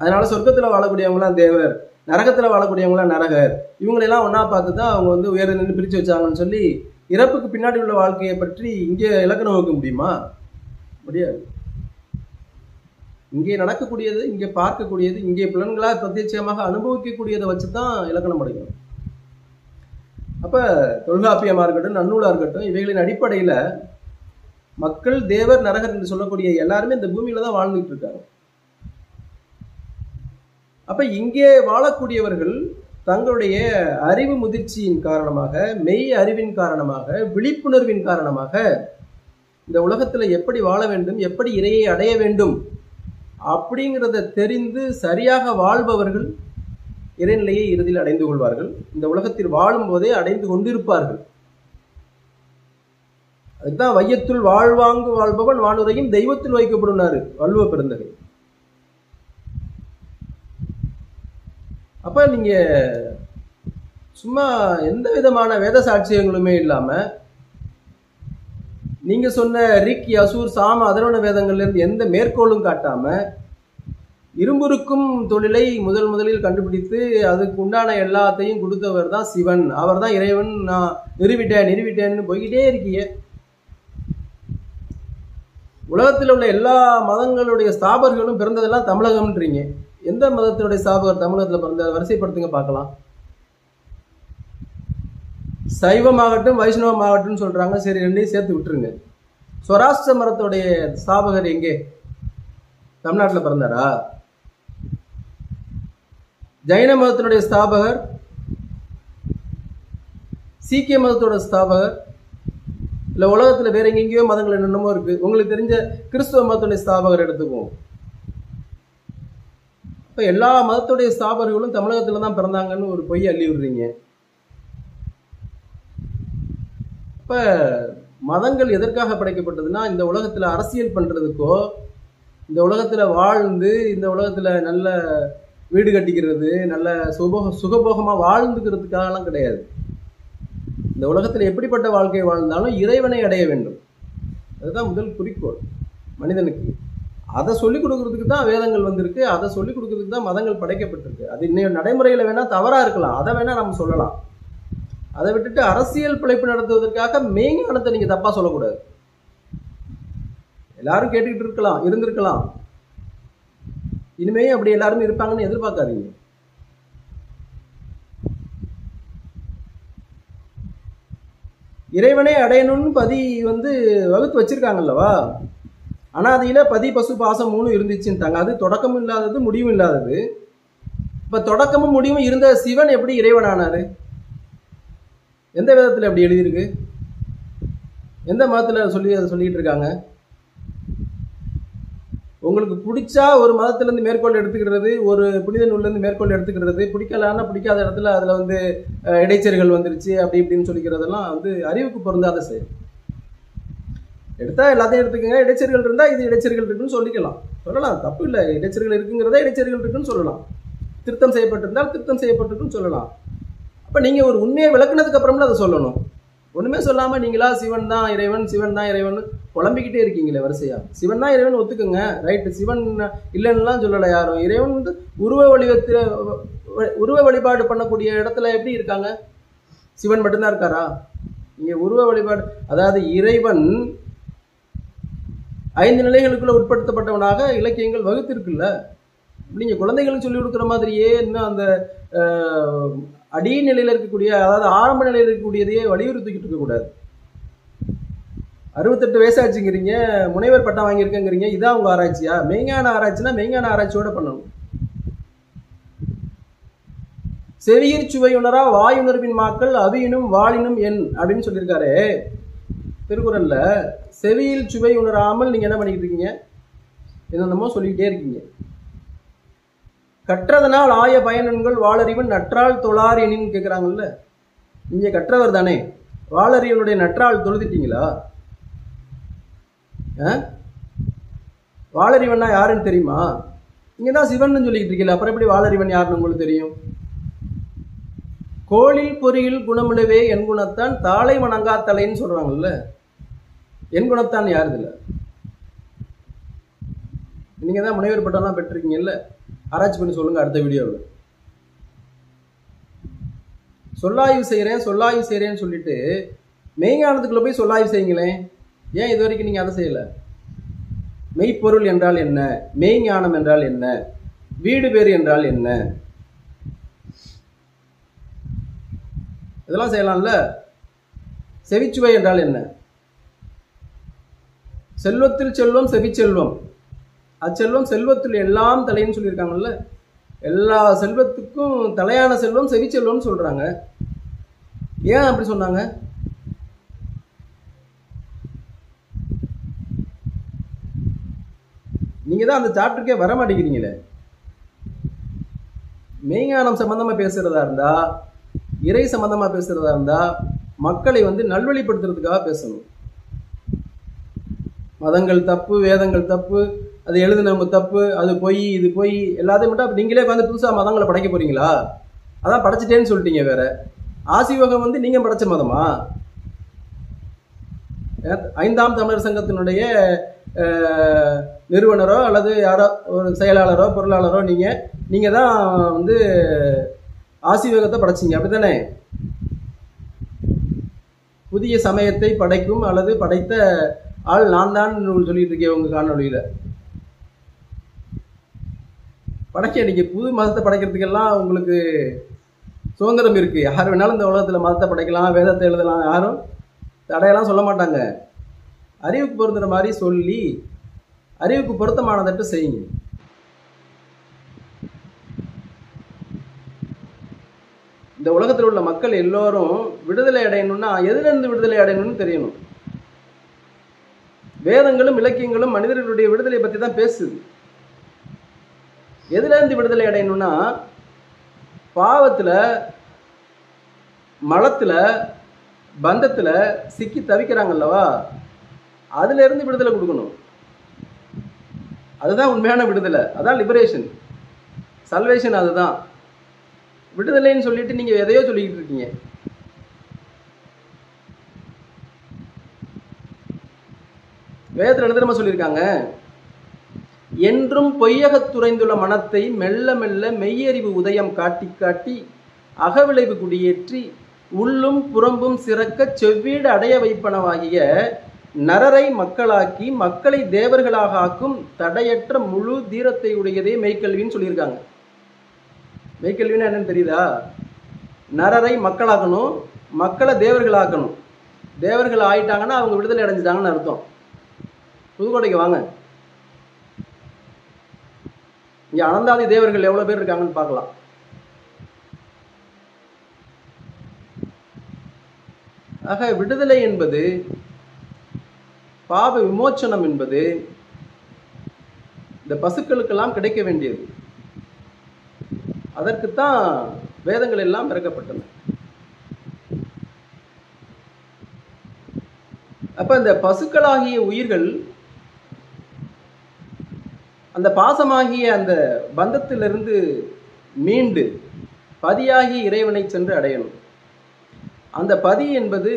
அதனால சொர்க்கத்துல வாழக்கூடியவங்களாம் தேவர், நரகத்துல வாழக்கூடியவங்களாம் நரகர். இவங்களெல்லாம் ஒன்னா பார்த்து தான் அவங்க வந்து உயர்ந்து நின்று பிரிச்சு வச்சாங்கன்னு சொல்லி இறப்புக்கு பின்னாடி உள்ள வாழ்க்கையை பற்றி இங்கே இலக்கணம் வகுக்க முடியுமா? முடியாது. இங்கே நடக்கக்கூடியது, இங்கே பார்க்கக்கூடியது, இங்கே புலன்களா பிரத்யட்சமாக அனுபவிக்கக்கூடியதை வச்சுதான் இலக்கணம் அடையும். அப்ப தொல்காப்பியமா இருக்கட்டும், நன்னூலா இருக்கட்டும், இவைகளின் அடிப்படையில மக்கள், தேவர், நரகர் என்று சொல்லக்கூடிய எல்லாருமே இந்த பூமியில தான் வாழ்ந்துட்டு இருக்காங்க. அப்ப இங்கே வாழக்கூடியவர்கள் தங்களுடைய அறிவு முதிர்ச்சியின் காரணமாக, மெய் அறிவின் காரணமாக, விழிப்புணர்வின் காரணமாக இந்த உலகத்துல எப்படி வாழ வேண்டும், எப்படி இறையை அடைய வேண்டும் அப்படிங்கிறத தெரிந்து சரியாக வாழ்பவர்கள் இறைநிலையை இறுதியில் அடைந்து கொள்வார்கள். இந்த உலகத்தில் வாழும் போதே அடைந்து கொண்டிருப்பார்கள். அதுதான் வையத்துள் வாழ்வாங்கு வாழ்பவன் வானுரையும் தெய்வத்தில் வைக்கப்படுனாரு வள்ளுவ பெருந்தகை. அப்ப நீங்க சும்மா எந்த விதமான வேத சாட்சியங்களுமே இல்லாம நீங்க சொன்ன ரிக், யசூர், சாம, அதர்வண வேதங்கள்ல இருந்து எந்த மேற்கோளும் காட்டாம இரும்புருக்கும் தொழிலை முதலில் கண்டுபிடித்து அதுக்கு உண்டான எல்லாத்தையும் கொடுத்தவர் தான் சிவன், அவர் தான் இறைவன், நான் நிறுவிட்டேன்னு போய்கிட்டே இருக்கீங்க. உலகத்தில் உள்ள எல்லா மதங்களுடைய ஸ்தாபர்களும் பிறந்ததெல்லாம் தமிழகம்ன்றீங்க. எந்த மதத்தினுடைய ஸ்தாபகர் தமிழகத்தில் பிறந்த வரிசைப்படுத்துங்க பார்க்கலாம். சைவமாகட்டும் வைஷ்ணவமாகட்டும் சொல்றாங்க, சரி ரெண்டையும் சேர்த்து விட்டுருங்க. ஸ்வராஷ்டிர மதத்துடைய ஸ்தாபகர் எங்கே? தமிழ்நாட்டில் பிறந்தாரா? ஜைன மதத்தினுடைய ஸ்தாபகர், சீக்கிய மதத்தோட ஸ்தாபகர், இல்ல உலகத்துல வேற எங்கெங்கயோ மதங்கள் என்னென்னமோ இருக்கு. உங்களுக்கு தெரிஞ்ச கிறிஸ்துவ மதத்துடைய ஸ்தாபகர் எடுத்துக்குவோம். இப்ப எல்லா மதத்துடைய ஸ்தாபகர்களும் தமிழகத்துல தான் பிறந்தாங்கன்னு ஒரு பொய் அள்ளி விடுறீங்க. இப்ப மதங்கள் எதற்காக படைக்கப்பட்டதுன்னா, இந்த உலகத்துல அரசியல் பண்றதுக்கோ, இந்த உலகத்துல வாழ்ந்து இந்த உலகத்துல நல்ல வீடு கட்டிக்கிறது, நல்ல சுகபோகமா வாழ்ந்துக்கிறதுக்காகலாம் கிடையாது. இந்த உலகத்துல எப்படிப்பட்ட வாழ்க்கை வாழ்ந்தாலும் இறைவனை அடைய வேண்டும், அதுதான் முதல் குறிக்கோள் மனிதனுக்கு. அதை சொல்லிக் கொடுக்கறதுக்கு தான் வேதங்கள் வந்திருக்கு, அதை சொல்லிக் கொடுக்கறதுக்கு தான் மதங்கள் படைக்கப்பட்டிருக்கு. அது இன்னும் நடைமுறையில வேணா தவறா இருக்கலாம், அதை வேணா நம்ம சொல்லலாம். அதை விட்டுட்டு அரசியல் பிழைப்பு நடத்துவதற்காக மெய்ஞானத்தை நீங்க தப்பா சொல்லக்கூடாது. எல்லாரும் கேட்டுக்கிட்டு இருக்கலாம், இருந்திருக்கலாம், இனிமே அப்படி எல்லாருமே இருப்பாங்கன்னு எதிர்பார்க்காதீங்க. இறைவனை அடையணும்னு பதி வகுத்து வச்சிருக்காங்கல்லவா. அனாதியில பதி பசு பாசம் 3 இருந்துச்சுட்டாங்க. அது தொடக்கமும் இல்லாதது, முடிவும் இல்லாதது. இப்ப தொடக்கமும் முடிவும் இருந்த சிவன் எப்படி இறைவன் ஆனாரு? எந்த விதத்துல அப்படி எழுதியிருக்கு? எந்த மதத்துல சொல்லிட்டு இருக்காங்க? உங்களுக்கு பிடிச்சா ஒரு மதத்துல இருந்து மேற்கோள் எடுத்துக்கிறது, ஒரு புனித நூல்ல இருந்து மேற்கோள் எடுத்துக்கிறது, பிடிக்கலான்னா பிடிக்காத இடத்துல அதுல இடைச்சர்கள் வந்துருச்சு அப்படி இப்படின்னு சொல்லிக்கிறதெல்லாம் அறிவுக்கு பொருந்தாத செயல். எடுத்தா எல்லாத்தையும் எடுத்துக்கங்க, இடைச்சர்கள் இருந்தா இது இடைச்சர்கள் இருக்குன்னு சொல்லலாம், தப்பு இல்லை. இடைச்சர்கள் இருக்குங்கிறத இடைச்சர்கள் இருக்குன்னு சொல்லலாம். திருத்தம் செய்யப்பட்டிருந்தால் திருத்தம் செய்யப்பட்டிருக்குன்னு சொல்லலாம். அப்ப நீங்க ஒரு உண்மையை விளக்குனதுக்கு அப்புறம்ல அதை சொல்லணும். ஒண்ணுமே சொல்லாம நீங்களா சிவன் தான் இறைவன், சிவன் தான் இறைவன் புலம்பிக்கிட்டே இருக்கீங்களே வரிசையா. சிவன் தான் இறைவன் ஒத்துக்குங்க, ரைட்டு, சிவன் இல்லைன்னுலாம் சொல்லலை யாரும். இறைவன் உருவ வழிபாடு பண்ணக்கூடிய இடத்துல எப்படி இருக்காங்க? சிவன் மட்டும்தான் இருக்காரா? இங்க உருவ வழிபாடு, அதாவது இறைவன் 5 நிலைகளுக்குள்ள உட்படுத்தப்பட்டவனாக இலக்கியங்கள் வகுத்திருக்குல்ல. நீங்க குழந்தைகளுக்கு சொல்லிக் கொடுக்குற மாதிரியே இன்னும் அந்த அடிநிலையில் இருக்கக்கூடிய, அதாவது ஆரம்ப நிலையில் இருக்கக்கூடியதையே வலியுறுத்திக்கிட்டு இருக்கக்கூடாது. 68 வயசாச்சுங்கிறீங்க, முனைவர் பட்டம் வாங்கியிருக்கேங்கிறீங்க, இதான் உங்க ஆராய்ச்சியா? மெய்ஞான ஆராய்ச்சினா மெய்ஞான ஆராய்ச்சியோட பண்ணணும். செவியிற் சுவையுணரா வாயுணர்வின் மாக்கள் அவியினும் வாளினும் என் அப்படின்னு சொல்லியிருக்காரு திருக்குறள்ல. செவியில் சுவை உணராமல் நீங்க என்ன பண்ணிக்கிட்டு இருக்கீங்க? என்னென்னமோ சொல்லிக்கிட்டே இருக்கீங்க. கற்றதனால் ஆய பயனன்கள் வாளறிவன் நற்றால் தொழார் எனின்னு கேட்குறாங்கல்ல. நீங்க கற்றவர் தானே, வாளறிவனுடைய நற்றால் தொழுதிட்டீங்களா? வாளறிவன்னா யாருன்னு தெரியுமா? நீங்க தான் சிவன் சொல்லிக்கிட்டு இருக்கீங்களா, அப்புறம் எப்படி வாளறிவன் யாருன்னு உங்களுக்கு தெரியும்? கோளில் பொறியில் குணமிழவே என் குணத்தான் தாளை வணங்கா தலைன்னு சொல்றாங்கல்ல. என் குணத்தான் யாருது இல்லை? நீங்க தான் முனைவர் பட்டம்லாம் பெற்றிருக்கீங்கல்ல, ஆராய்ச்சி பண்ணி சொல்லுங்க அடுத்த வீடியோவில். சொல்லாய்வு செய்கிறேன்னு சொல்லிட்டு மெய்ஞானத்துக்குள்ள போய் சொல்லாய்வு செய்யுங்களேன். ஏன் இது வரைக்கும் நீங்க அதை செய்யல? மெய்ப்பொருள் என்றால் என்ன, மெய்ஞானம் என்றால் என்ன, வீடு பேறு என்றால் என்ன, இதெல்லாம் செய்யலாம்ல. செவிச்சுவை என்றால் என்ன? செல்வத்தில் செல்வம் செவிச்செல்வம், அச்செல்வம் செல்வத்தில் எல்லாம் தலைன்னு சொல்லியிருக்காங்கல்ல. எல்லா செல்வத்துக்கும் தலையான செல்வம் செவிச்செல்வம்னு சொல்றாங்க. ஏன் அப்படி சொன்னாங்க? நீங்க தான் அந்த சாப்டருக்கே வர மாட்டேங்கிறீங்களே. மெய்ஞானம் சம்பந்தமா பேசுறதா இருந்தா, இறை சம்பந்தமா பேசுறதா இருந்தா மக்களை நல்வழிப்படுத்துறதுக்காக பேசணும். மதங்கள் தப்பு, வேதங்கள் தப்பு, அது எழுதுனவங்க தப்பு, அது பொய், இது பொய், எல்லாத்தையும் மட்டும் நீங்களே புதுசா மதங்களை படைக்க போறீங்களா? அதான் படைச்சிட்டேன்னு சொல்லிட்டீங்க. வேற ஆசிவகம் நீங்க படைச்ச மதமா? 5ஆம் தமிழர் சங்கத்தினுடைய நிறுவனரோ அல்லது யாரோ ஒரு செயலாளரோ பொருளாளரோ நீங்க தான் ஆசிவகத்தை படைச்சிங்க, அப்படித்தானே? புதிய சமயத்தை படைக்கும் அல்லது படைத்த ஆள் நான் தான் சொல்லிட்டு இருக்கேன் உங்க காணொலியில. படைக்க நீங்க புது மதத்தை படைக்கிறதுக்கெல்லாம் உங்களுக்கு சுதந்திரம் இருக்கு. யார் வேணாலும் இந்த உலகத்துல மதத்தை படைக்கலாம், வேதத்தை எழுதலாம், யாரும் தடையெல்லாம் சொல்ல மாட்டாங்க. அறிவுக்கு பொருந்துற மாதிரி சொல்லி அறிவுக்கு பொருத்தமானதட்டு செய்யுங்க. இந்த உலகத்தில் உள்ள மக்கள் எல்லோரும் விடுதலை அடையணும்னா எதுல இருந்து விடுதலை அடையணும்னு தெரியணும். வேதங்களும் இலக்கியங்களும் மனிதர்களுடைய விடுதலை பத்தி தான் பேசுது. எதுல இருந்து விடுதலை அடையணும்னா பாவத்துல, மலத்துல, பந்தத்துல சிக்கி தவிக்கிறாங்கல்லவா, அதுல இருந்து விடுதலை கொடுக்கணும். அதுதான் உண்மையான விடுதலை. அதான் லிபரேஷன், சல்வேஷன். அதுதான் விடுதலைன்னு சொல்லிட்டு நீங்க எதையோ சொல்லிக்கிட்டு இருக்கீங்க. வேதத்தில் என்ன தெரியுமா சொல்லியிருக்காங்க? என்றும் பொய்யகத்துறைந்துள்ள மனத்தை மெல்ல மெல்ல மெய்யறிவு உதயம் காட்டி காட்டி அகவிளைவு குடியேற்றி உள்ளும் புறம்பும் சிறக்க செவ்வீடு அடைய வைப்பனவாகிய நரரை மக்களாக்கி மக்களை தேவர்களாக ஆக்கும் தடையற்ற முழு தீரத்தை உடையதே மெய்க்கல்வின்னு சொல்லியிருக்காங்க. மெய்க்கல்வின்னா என்னன்னு தெரியுதா? நரரை மக்களாக்கணும், மக்களை தேவர்களாக்கணும். தேவர்கள் ஆயிட்டாங்கன்னா அவங்க விடுதலை அடைஞ்சிட்டாங்கன்னு அர்த்தம். புதுக்கோட்டைக்கு வாங்க, இங்க அனந்தாதி தேவர்கள் எவ்வளவு பேர் இருக்காங்கன்னு பார்க்கலாம். ஆக விடுதலை என்பது, பாவ விமோச்சனம் என்பது இந்த பசுக்களுக்கெல்லாம் கிடைக்க வேண்டியது. அதற்குத்தான் வேதங்கள் எல்லாம் பிறக்கப்பட்டன. அப்ப இந்த பசுக்களாகிய உயிர்கள் அந்த பாசமாகிய அந்த பந்தத்திலிருந்து மீண்டு பதியாகிய இறைவனை சென்று அடையணும். அந்த பதி என்பது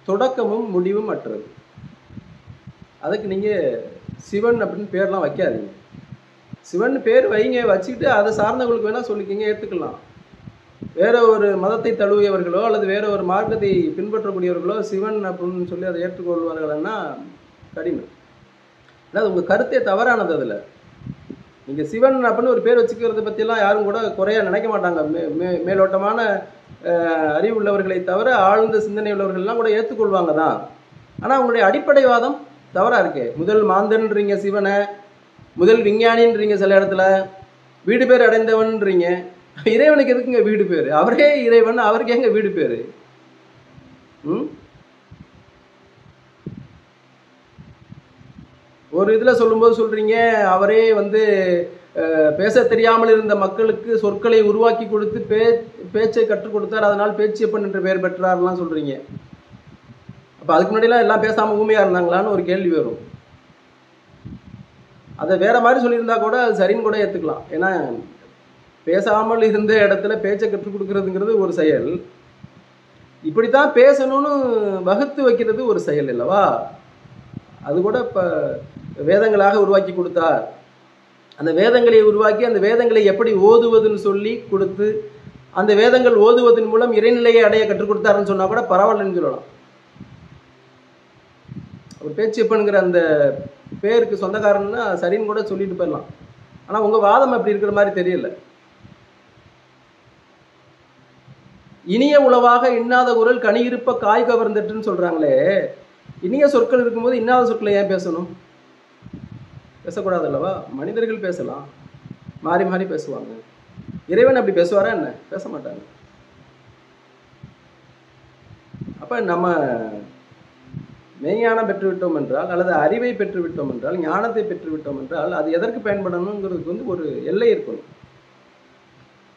தொடக்கமும் முடிவும் அற்றது. அதுக்கு நீங்க சிவன் அப்படின்னு பேர்லாம் வைக்காதீங்க. சிவன் பேர் வைங்க, வச்சுக்கிட்டு அதை சார்ந்தவங்களுக்கு வேணா சொல்லிக்கிங்க, ஏற்றுக்கலாம். வேற ஒரு மதத்தை தழுவியவர்களோ அல்லது வேற ஒரு மார்க்கத்தை பின்பற்றக்கூடியவர்களோ சிவன் அப்படின்னு சொல்லி அதை ஏற்றுக்கொள்வார்கள்னா கடினம். அதாவது உங்க கருத்தே தவறானது. அதில் நீங்க சிவன் அப்படின்னு ஒரு பேர் வச்சுக்கிறத பற்றியெல்லாம் யாரும் கூட குறையா நினைக்க மாட்டாங்க. மேலோட்டமான அறிவு உள்ளவர்களை தவிர ஆழ்ந்த சிந்தனை உள்ளவர்கள்லாம் கூட ஏற்றுக்கொள்வாங்க தான். ஆனால் உங்களுடைய அடிப்படை வாதம் தவறா இருக்கே. முதல் மாந்தன்றீங்க சிவனை, முதல் விஞ்ஞானின்றீங்க, சில இடத்துல வீடு பேர் அடைந்தவன்றீங்க. இறைவனுக்கு எதுக்குங்க வீடு பேர்? அவரே இறைவன், அவருக்கு எங்க வீடு பேரு? ஒரு இதில் சொல்லும்போது சொல்றீங்க அவரே பேச தெரியாமல் இருந்த மக்களுக்கு சொற்களை உருவாக்கி கொடுத்து பேச்சை கற்றுக் கொடுத்தார், அதனால் பேச்சியப்பன் என்று பெயர் பெற்றார்லாம் சொல்றீங்க. அப்போ அதுக்கு முன்னாடிலாம் எல்லாம் பேசாமல் ஊமையா இருந்தாங்களான்னு ஒரு கேள்வி வரும். அதை வேற மாதிரி சொல்லியிருந்தா கூட அது சரின்னு கூட ஏற்றுக்கலாம். ஏன்னா பேசாமல் இருந்த இடத்துல பேச்சை கற்றுக் கொடுக்கறதுங்கிறது ஒரு செயல், இப்படித்தான் பேசணும்னு வகுத்து வைக்கிறது ஒரு செயல் அல்லவா? அது கூட இப்போ வேதங்களாக உருவாக்கி கொடுத்தார். அந்த வேதங்களை உருவாக்கி அந்த வேதங்களை எப்படி ஓதுவதுன்னு சொல்லி கொடுத்து அந்த வேதங்கள் ஓதுவதன் மூலம் இறைநிலையை அடைய கற்றுக் கொடுத்தாருன்னு சொன்னா கூட பரவாயில்லன்னு சொல்லலாம். அவர் பேச்சியப்பனுங்கிற அந்த பேருக்கு சொந்தக்காரன்னா சரின்னு கூட சொல்லிட்டு போயிடலாம். ஆனால் உங்க வாதம் அப்படி இருக்கிற மாதிரி தெரியல. இனிய உளவாக இன்னாத குரல் கனி இருப்ப காய் கவர்ந்துட்டுன்னு சொல்றாங்களே, இனிய சொற்கள் இருக்கும்போது இன்னாத சொற்களை ஏன் பேசணும்? பேசக்கூடாது அல்லவா? மனிதர்கள் பேசலாம். மாறி மாறி பேசுவாங்க. இறைவன் அப்படி பேசுவாரா என்ன? பேச மாட்டாங்க. அப்ப நம்ம மெய்ஞானம் பெற்றுவிட்டோம் என்றால், அல்லது அறிவை பெற்றுவிட்டோம் என்றால், ஞானத்தை பெற்றுவிட்டோம் என்றால், அது எதற்கு பயன்படணுங்கிறதுக்கு வந்து ஒரு எல்லை இருக்கணும்.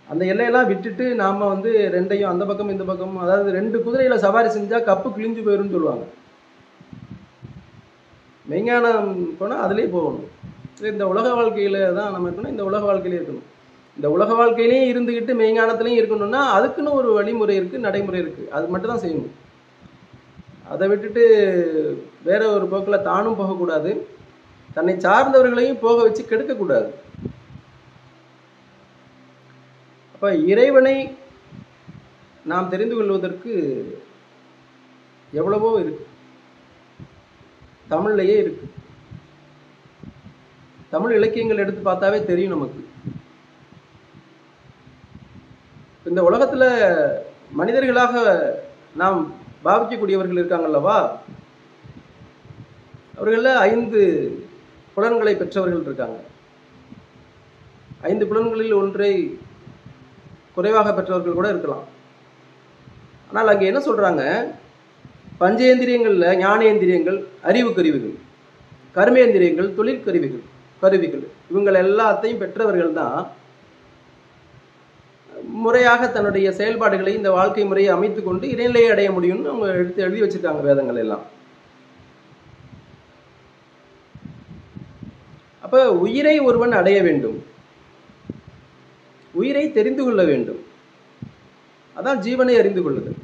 அந்த எல்லையெல்லாம் விட்டுட்டு நாம வந்து ரெண்டையும் அந்த பக்கம் இந்த பக்கம், அதாவது 2 குதிரையில சவாரி செஞ்சா கப்பு கிழிஞ்சு போயிரும்னு சொல்லுவாங்க. மெய்ஞானம் போனால் அதிலே போகணும். இந்த உலக வாழ்க்கையில தான் நம்ம இருக்கணும். இந்த உலக வாழ்க்கையிலே இருக்கணும். இந்த உலக வாழ்க்கையிலையும் இருந்துக்கிட்டு மெய்ஞானத்திலையும் இருக்கணும்னா அதுக்குன்னு ஒரு வழிமுறை இருக்குது, நடைமுறை இருக்குது. அது மட்டும் தான் செய்யணும். அதை விட்டுட்டு வேற ஒரு போக்கில் தானும் போகக்கூடாது, தன்னை சார்ந்தவர்களையும் போக வச்சு கெடுக்கக்கூடாது. அப்போ இறைவனை நாம் தெரிந்து கொள்வதற்கு எவ்வளவோ இருக்கு, தமிழ்லையே இருக்கு. தமிழ் இலக்கியங்கள் எடுத்து பார்த்தாவே தெரியும் நமக்கு. இந்த உலகத்தில் மனிதர்களாக நாம் பாவிக்கக்கூடியவர்கள் இருக்காங்கல்லவா, அவர்களில் 5 புலன்களை பெற்றவர்கள் இருக்காங்க. 5 புலன்களில் ஒன்றை குறைவாக பெற்றவர்கள் கூட இருக்கலாம். ஆனால் அங்கே என்ன சொல்றாங்க, பஞ்சேந்திரியங்கள்ல ஞானேந்திரியங்கள், அறிவு கருவிகள், கர்மேந்திரியங்கள், தொழிற்கருவிகள், இவங்கள் எல்லாத்தையும் பெற்றவர்கள் தான் முறையாக தன்னுடைய செயல்பாடுகளை, இந்த வாழ்க்கை முறையை அமைத்து கொண்டு இறைநிலையை அடைய முடியும்னு அவங்க எழுதி வச்சிருக்காங்க வேதங்கள் எல்லாம். அப்ப உயிரை ஒருவன் அடைய வேண்டும், உயிரை தெரிந்து கொள்ள வேண்டும். அதான் ஜீவனை அறிந்து கொள்ளுதல்.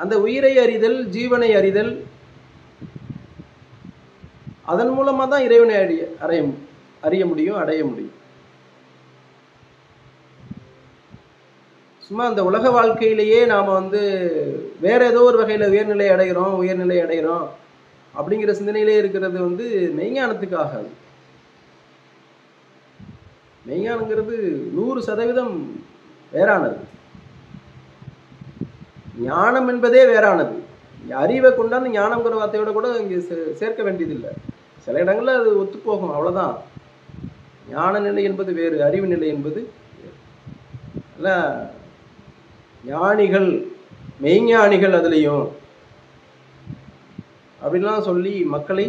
அந்த உயிரை அறிதல், ஜீவனை அறிதல், அதன் மூலமா தான் இறைவனை அறிய முடியும், அடைய முடியும். சும்மா அந்த உலக வாழ்க்கையிலேயே நாம வந்து வேற ஏதோ ஒரு வகையில உயர்நிலை அடைகிறோம் அப்படிங்கிற சிந்தனையிலே இருக்கிறது வந்து மெய்ஞானத்துக்காக. மெய்ஞானங்கிறது 100% வேறானது. ஞானம் என்பதே வேறானது. அறிவை கொண்டாந்து ஞானம்ங்கிற வார்த்தையோட கூட இங்கே சேர்க்க வேண்டியதில்லை. சில இடங்கள்ல அது ஒத்து போகும், அவ்வளவுதான். ஞான நிலை என்பது வேறு, அறிவு நிலை என்பது அல்ல. ஞானிகள், மெய்ஞானிகள் அதுலேயும் அப்படின்லாம் சொல்லி மக்களை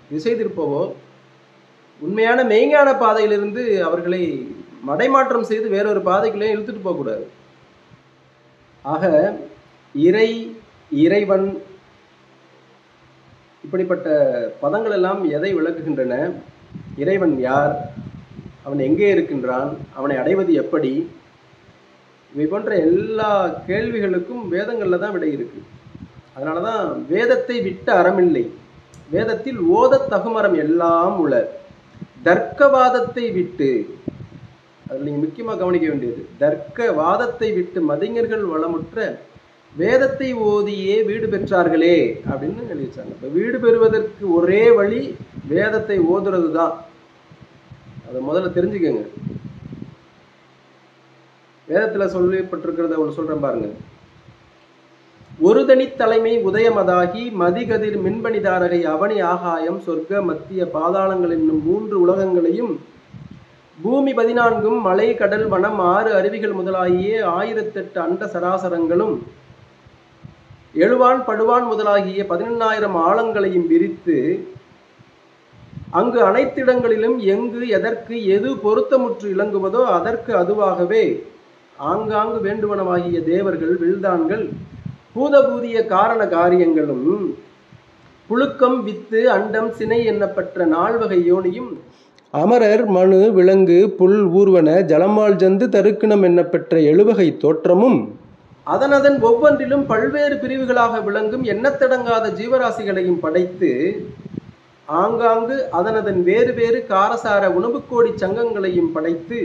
திசை திருப்பவோ, உண்மையான மெய்ஞான பாதையிலிருந்து அவர்களை மடைமாற்றம் செய்து வேறொரு பாதைக்குள்ளே இழுத்துட்டு போகக்கூடாது. ஆக இறைவன் இப்படிப்பட்ட பதங்கள் எல்லாம் எதை விளக்குகின்றன? இறைவன் யார், அவன் எங்கே இருக்கின்றான், அவனை அடைவது எப்படி, இவை போன்ற எல்லா கேள்விகளுக்கும் வேதங்கள்ல தான் விடை இருக்கு. அதனாலதான் வேதத்தை விட்ட அறமில்லை, வேதத்தில் ஓதத் தகுமரம் எல்லாம் உள. தர்க்கவாதத்தை விட்டு, அதில் நீங்க முக்கியமா கவனிக்க வேண்டியது, தர்க்கவாதத்தை விட்டு மதிஞர்கள் வளமுற்ற வேதத்தை ஓதியே வீடு பெற்றார்களே அப்படின்னு எழுதி வச்சாங்க. இப்ப வீடு பெறுவதற்கு ஒரே வழி வேதத்தை ஓதுறது தான். அதை முதல்ல தெரிஞ்சுக்கங்க. வேதத்துல சொல்லப்பட்டிருக்கிறத ஒன்று சொல்றேன் பாருங்க. ஒரு தனி தலைமை உதயமதாகி மதிகதிர் மின்பணிதாரகை அவனி ஆகாயம் சொர்க்க மத்திய பாதாளங்கள் என்னும் 3 உலகங்களையும் பூமி 14 மலை கடல் வனம் 6 அருவிகள் முதலாகிய 1008 அண்ட சராசரங்களும் 7வான் படுவான் முதலாகிய 11,000 ஆழங்களையும் விரித்து அங்கு அனைத்திடங்களிலும் எங்கு எதற்கு எது பொருத்தமுற்று இலங்குவதோ அதற்கு அதுவாகவே ஆங்காங்கு வேண்டுவனவாகிய தேவர்கள் வில்தான்கள் பூதபூதிய காரண காரியங்களும் புழுக்கம் வித்து அண்டம் சினை என்னப்பட்ட 4 வகை யோனியும் அமரர் மனு விலங்கு புல் ஊர்வன ஜலமால் ஜந்து தருக்கிணம் என்னப்பெற்ற 7 வகை தோற்றமும் அதனதன் ஒவ்வொன்றிலும் பல்வேறு பிரிவுகளாக விளங்கும் எண்ணத்தடங்காத ஜீவராசிகளையும் படைத்து ஆங்காங்கு அதனதன் வேறு வேறு காரசார உணவுக்கோடி சங்கங்களையும் படைத்து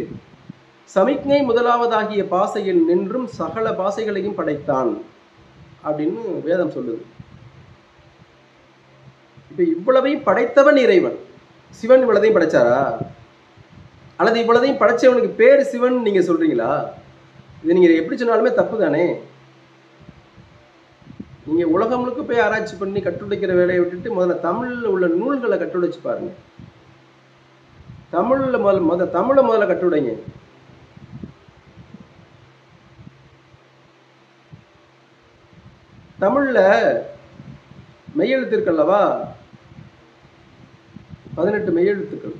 சமிக்ஞை முதலாவதாகிய பாசையில் நின்றும் சகல பாசைகளையும் படைத்தான் அப்படின்னு வேதம் சொல்லுது. இப்ப இவ்வளவையும் படைத்தவன் இறைவன். சிவன் இவ்வளதையும் படைச்சாரா? அல்லது இவ்வளதையும் படைச்சவனுக்கு பேர் சிவன் நீங்க சொல்றீங்களா? இது நீங்க எப்படி சொன்னாலுமே தப்பு தானே. நீங்க உலகம் முழுக்க போய் ஆராய்ச்சி பண்ணி கட்டுடைக்கிற வேலையை விட்டுட்டு முதல்ல தமிழ்ல உள்ள நூல்களை கட்டுடைச்சு பாருங்க. தமிழை முதல்ல கட்டுடைங்க. தமிழ்ல மெய்யெழுத்து இருக்கல்லவா, 18 மெய்யெழுத்துக்கள்.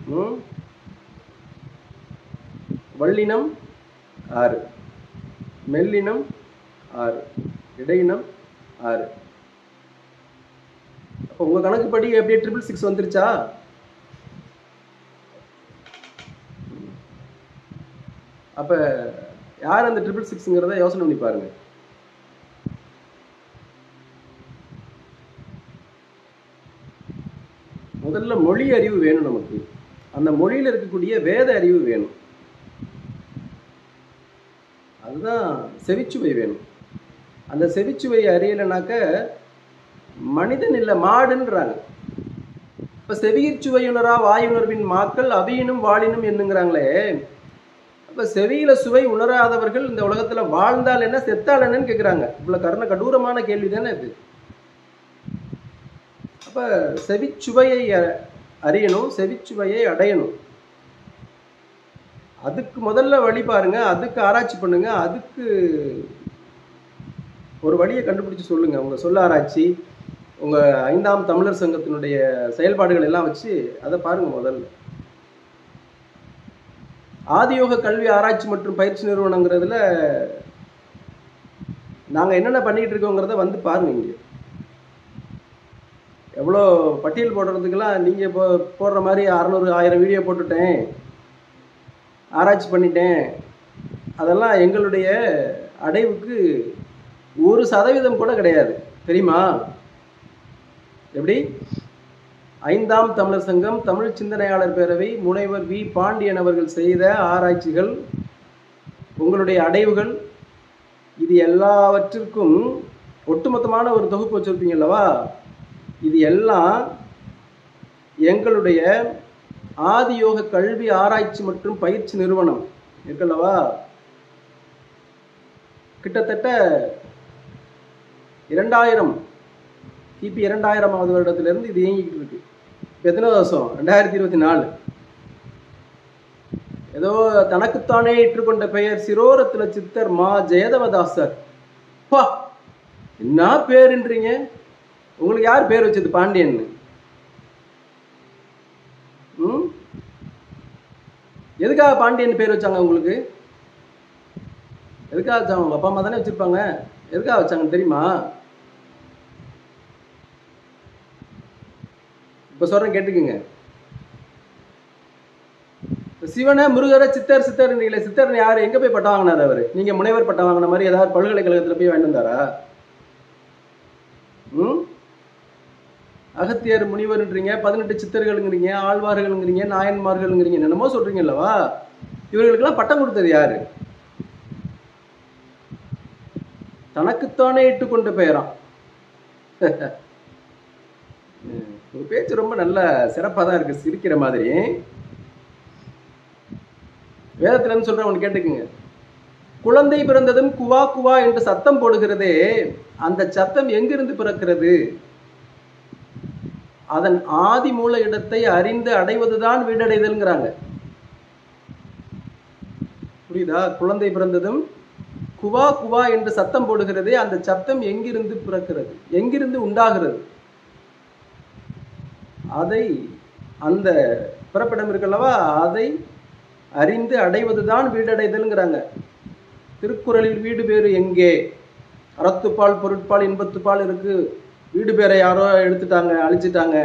வல்லினம் 6, மெல்லினம் 6, இடையினம் 6. அப்போ உங்க கணக்குப்படி எப்படியே 666 வந்துருச்சா? அப்ப யார் அந்த 666ங்கிறத யோசனை பண்ணி பாருங்க. முதல்ல மொழி அறிவு வேணும் நமக்கு. அந்த மொழியில் இருக்கக்கூடிய வேத அறிவு வேணும். அதுதான் செவிச்சுவை வேணும். அந்த செவிச்சுவை அறியலைனாக்க மனிதன் இல்லை, மாடுன்றாங்க. இப்ப செவியிற்சுவையுணரா வாயுணர்வின் மாக்கள் அவியினும் வாழினும் என்னங்கிறாங்களே. அப்ப செவியில சுவை உணராதவர்கள் இந்த உலகத்துல வாழ்ந்தால் என்ன செத்தால் என்னன்னு கேட்கிறாங்க. இவ்வளவு கடூரமான கேள்வி தானே இது. அப்ப செவிச்சுவையை அறியணும், செவிச்சுவையை அடையணும். அதுக்கு முதல்ல வழி பாருங்க, அதுக்கு ஆராய்ச்சி பண்ணுங்க, அதுக்கு ஒரு வழியை கண்டுபிடிச்சு சொல்லுங்க. உங்க சொல்ல ஆராய்ச்சி, உங்க 5ஆம் தமிழர் சங்கத்தினுடைய செயல்பாடுகள் எல்லாம் வச்சு அதை பாருங்க. முதல்ல ஆதியோக கல்வி ஆராய்ச்சி மற்றும் பயிற்சி நிறுவனங்கிறதுல நாங்க என்னென்ன பண்ணிட்டு இருக்கோங்கிறத வந்து பாருங்க. இங்க எவ்வளோ பட்டியல் போடுறதுக்கெல்லாம் நீங்கள் போடுற மாதிரி 600 1000 வீடியோ போட்டுட்டேன், ஆராய்ச்சி பண்ணிட்டேன். அதெல்லாம் எங்களுடைய அடைவுக்கு 1% கூட கிடையாது, தெரியுமா? எப்படி? 5ஆம் தமிழர் சங்கம், தமிழ் சிந்தனையாளர் பேரவை, முனைவர் வி பாண்டியன் அவர்கள் செய்த ஆராய்ச்சிகள், உங்களுடைய அடைவுகள், இது எல்லாவற்றிற்கும் ஒட்டுமொத்தமான ஒரு தொகுப்பு வச்சிருப்பீங்க அல்லவா? இது எல்லாம் எங்களுடைய ஆதியோக கல்வி ஆராய்ச்சி மற்றும் பயிற்சி நிறுவனம் இருக்கல்லவா, கிட்டத்தட்ட 2000 கிபி 2000ஆவது வருடத்திலிருந்து இது இயங்கிட்டு இருக்கு. எத்தனை வருஷம்? 2024. ஏதோ தனக்குத்தானே ஏற்றுக்கொண்ட பெயர் சிரோரத்ன சித்தர் மா ஜெயதவதாசர். என்ன பேருன்றீங்க? உங்களுக்கு யார் பேர் வச்சது பாண்டியன்? எதுக்காக பாண்டியன் பேர் வச்சாங்க உங்களுக்கு? எதுக்காக வச்சாங்க? உங்க அப்பா அம்மா தானே வச்சிருப்பாங்க. எதுக்காக வச்சாங்க தெரியுமா? இப்ப சொல்றேன், கேட்டுக்குங்க. சிவனை முருகரை சித்தர் சித்தர் நீங்களே, சித்தர் யாரு? எங்க போய் பட்டம் வாங்கினாரு அவரு? நீங்க முனைவர் பட்டம் வாங்கின மாதிரி ஏதாவது பல்கலைக்கழகத்துல போய் வாங்கிட்டு வந்தாரா? அகத்தியர் முனிவர்ன்றீங்க, 18 சித்தர்களுங்கிறீங்க, ஆழ்வார்களுங்கிறீங்க, நாயன்மார்களுங்கிறீங்க, என்னமோ சொல்றீங்க அல்லவா? இவர்களுக்கெல்லாம் பட்டம் கொடுத்தது யாரு? தனக்குத்தானே இட்டுக்கொண்ட பெயராம். ஒரு பேச்சு ரொம்ப நல்ல சிறப்பாக தான் இருக்கு, சிரிக்கிற மாதிரி. வேதத்துல இருந்து சொல்றேன், ஒன்று கேட்டுக்குங்க. குழந்தை பிறந்ததும் குவா குவா என்று சத்தம் போடுகிறதே, அந்த சத்தம் எங்கிருந்து பிறக்கிறது? அதன் ஆதி மூல இடத்தை அறிந்து அடைவதுதான் வீடடைதல்ங்கிறாங்க. புரியுதா? குழந்தை பிறந்ததும் குவா குவா என்று சத்தம் போடுகிறதே, அந்த சத்தம் எங்கிருந்து பிறக்கிறது, எங்கிருந்து உண்டாகிறது? அதை, அந்த பிறப்பிடம் இருக்கல்லவா, அதை அறிந்து அடைவதுதான் வீடடைதல்ங்கிறாங்க. திருக்குறளில் வீடு பேரு எங்கே? அறத்துப்பால் பொருட்பால் இன்பத்துப்பால் இருக்கு. வீடு பேரை யாரோ எடுத்துட்டாங்க, அழிச்சிட்டாங்க.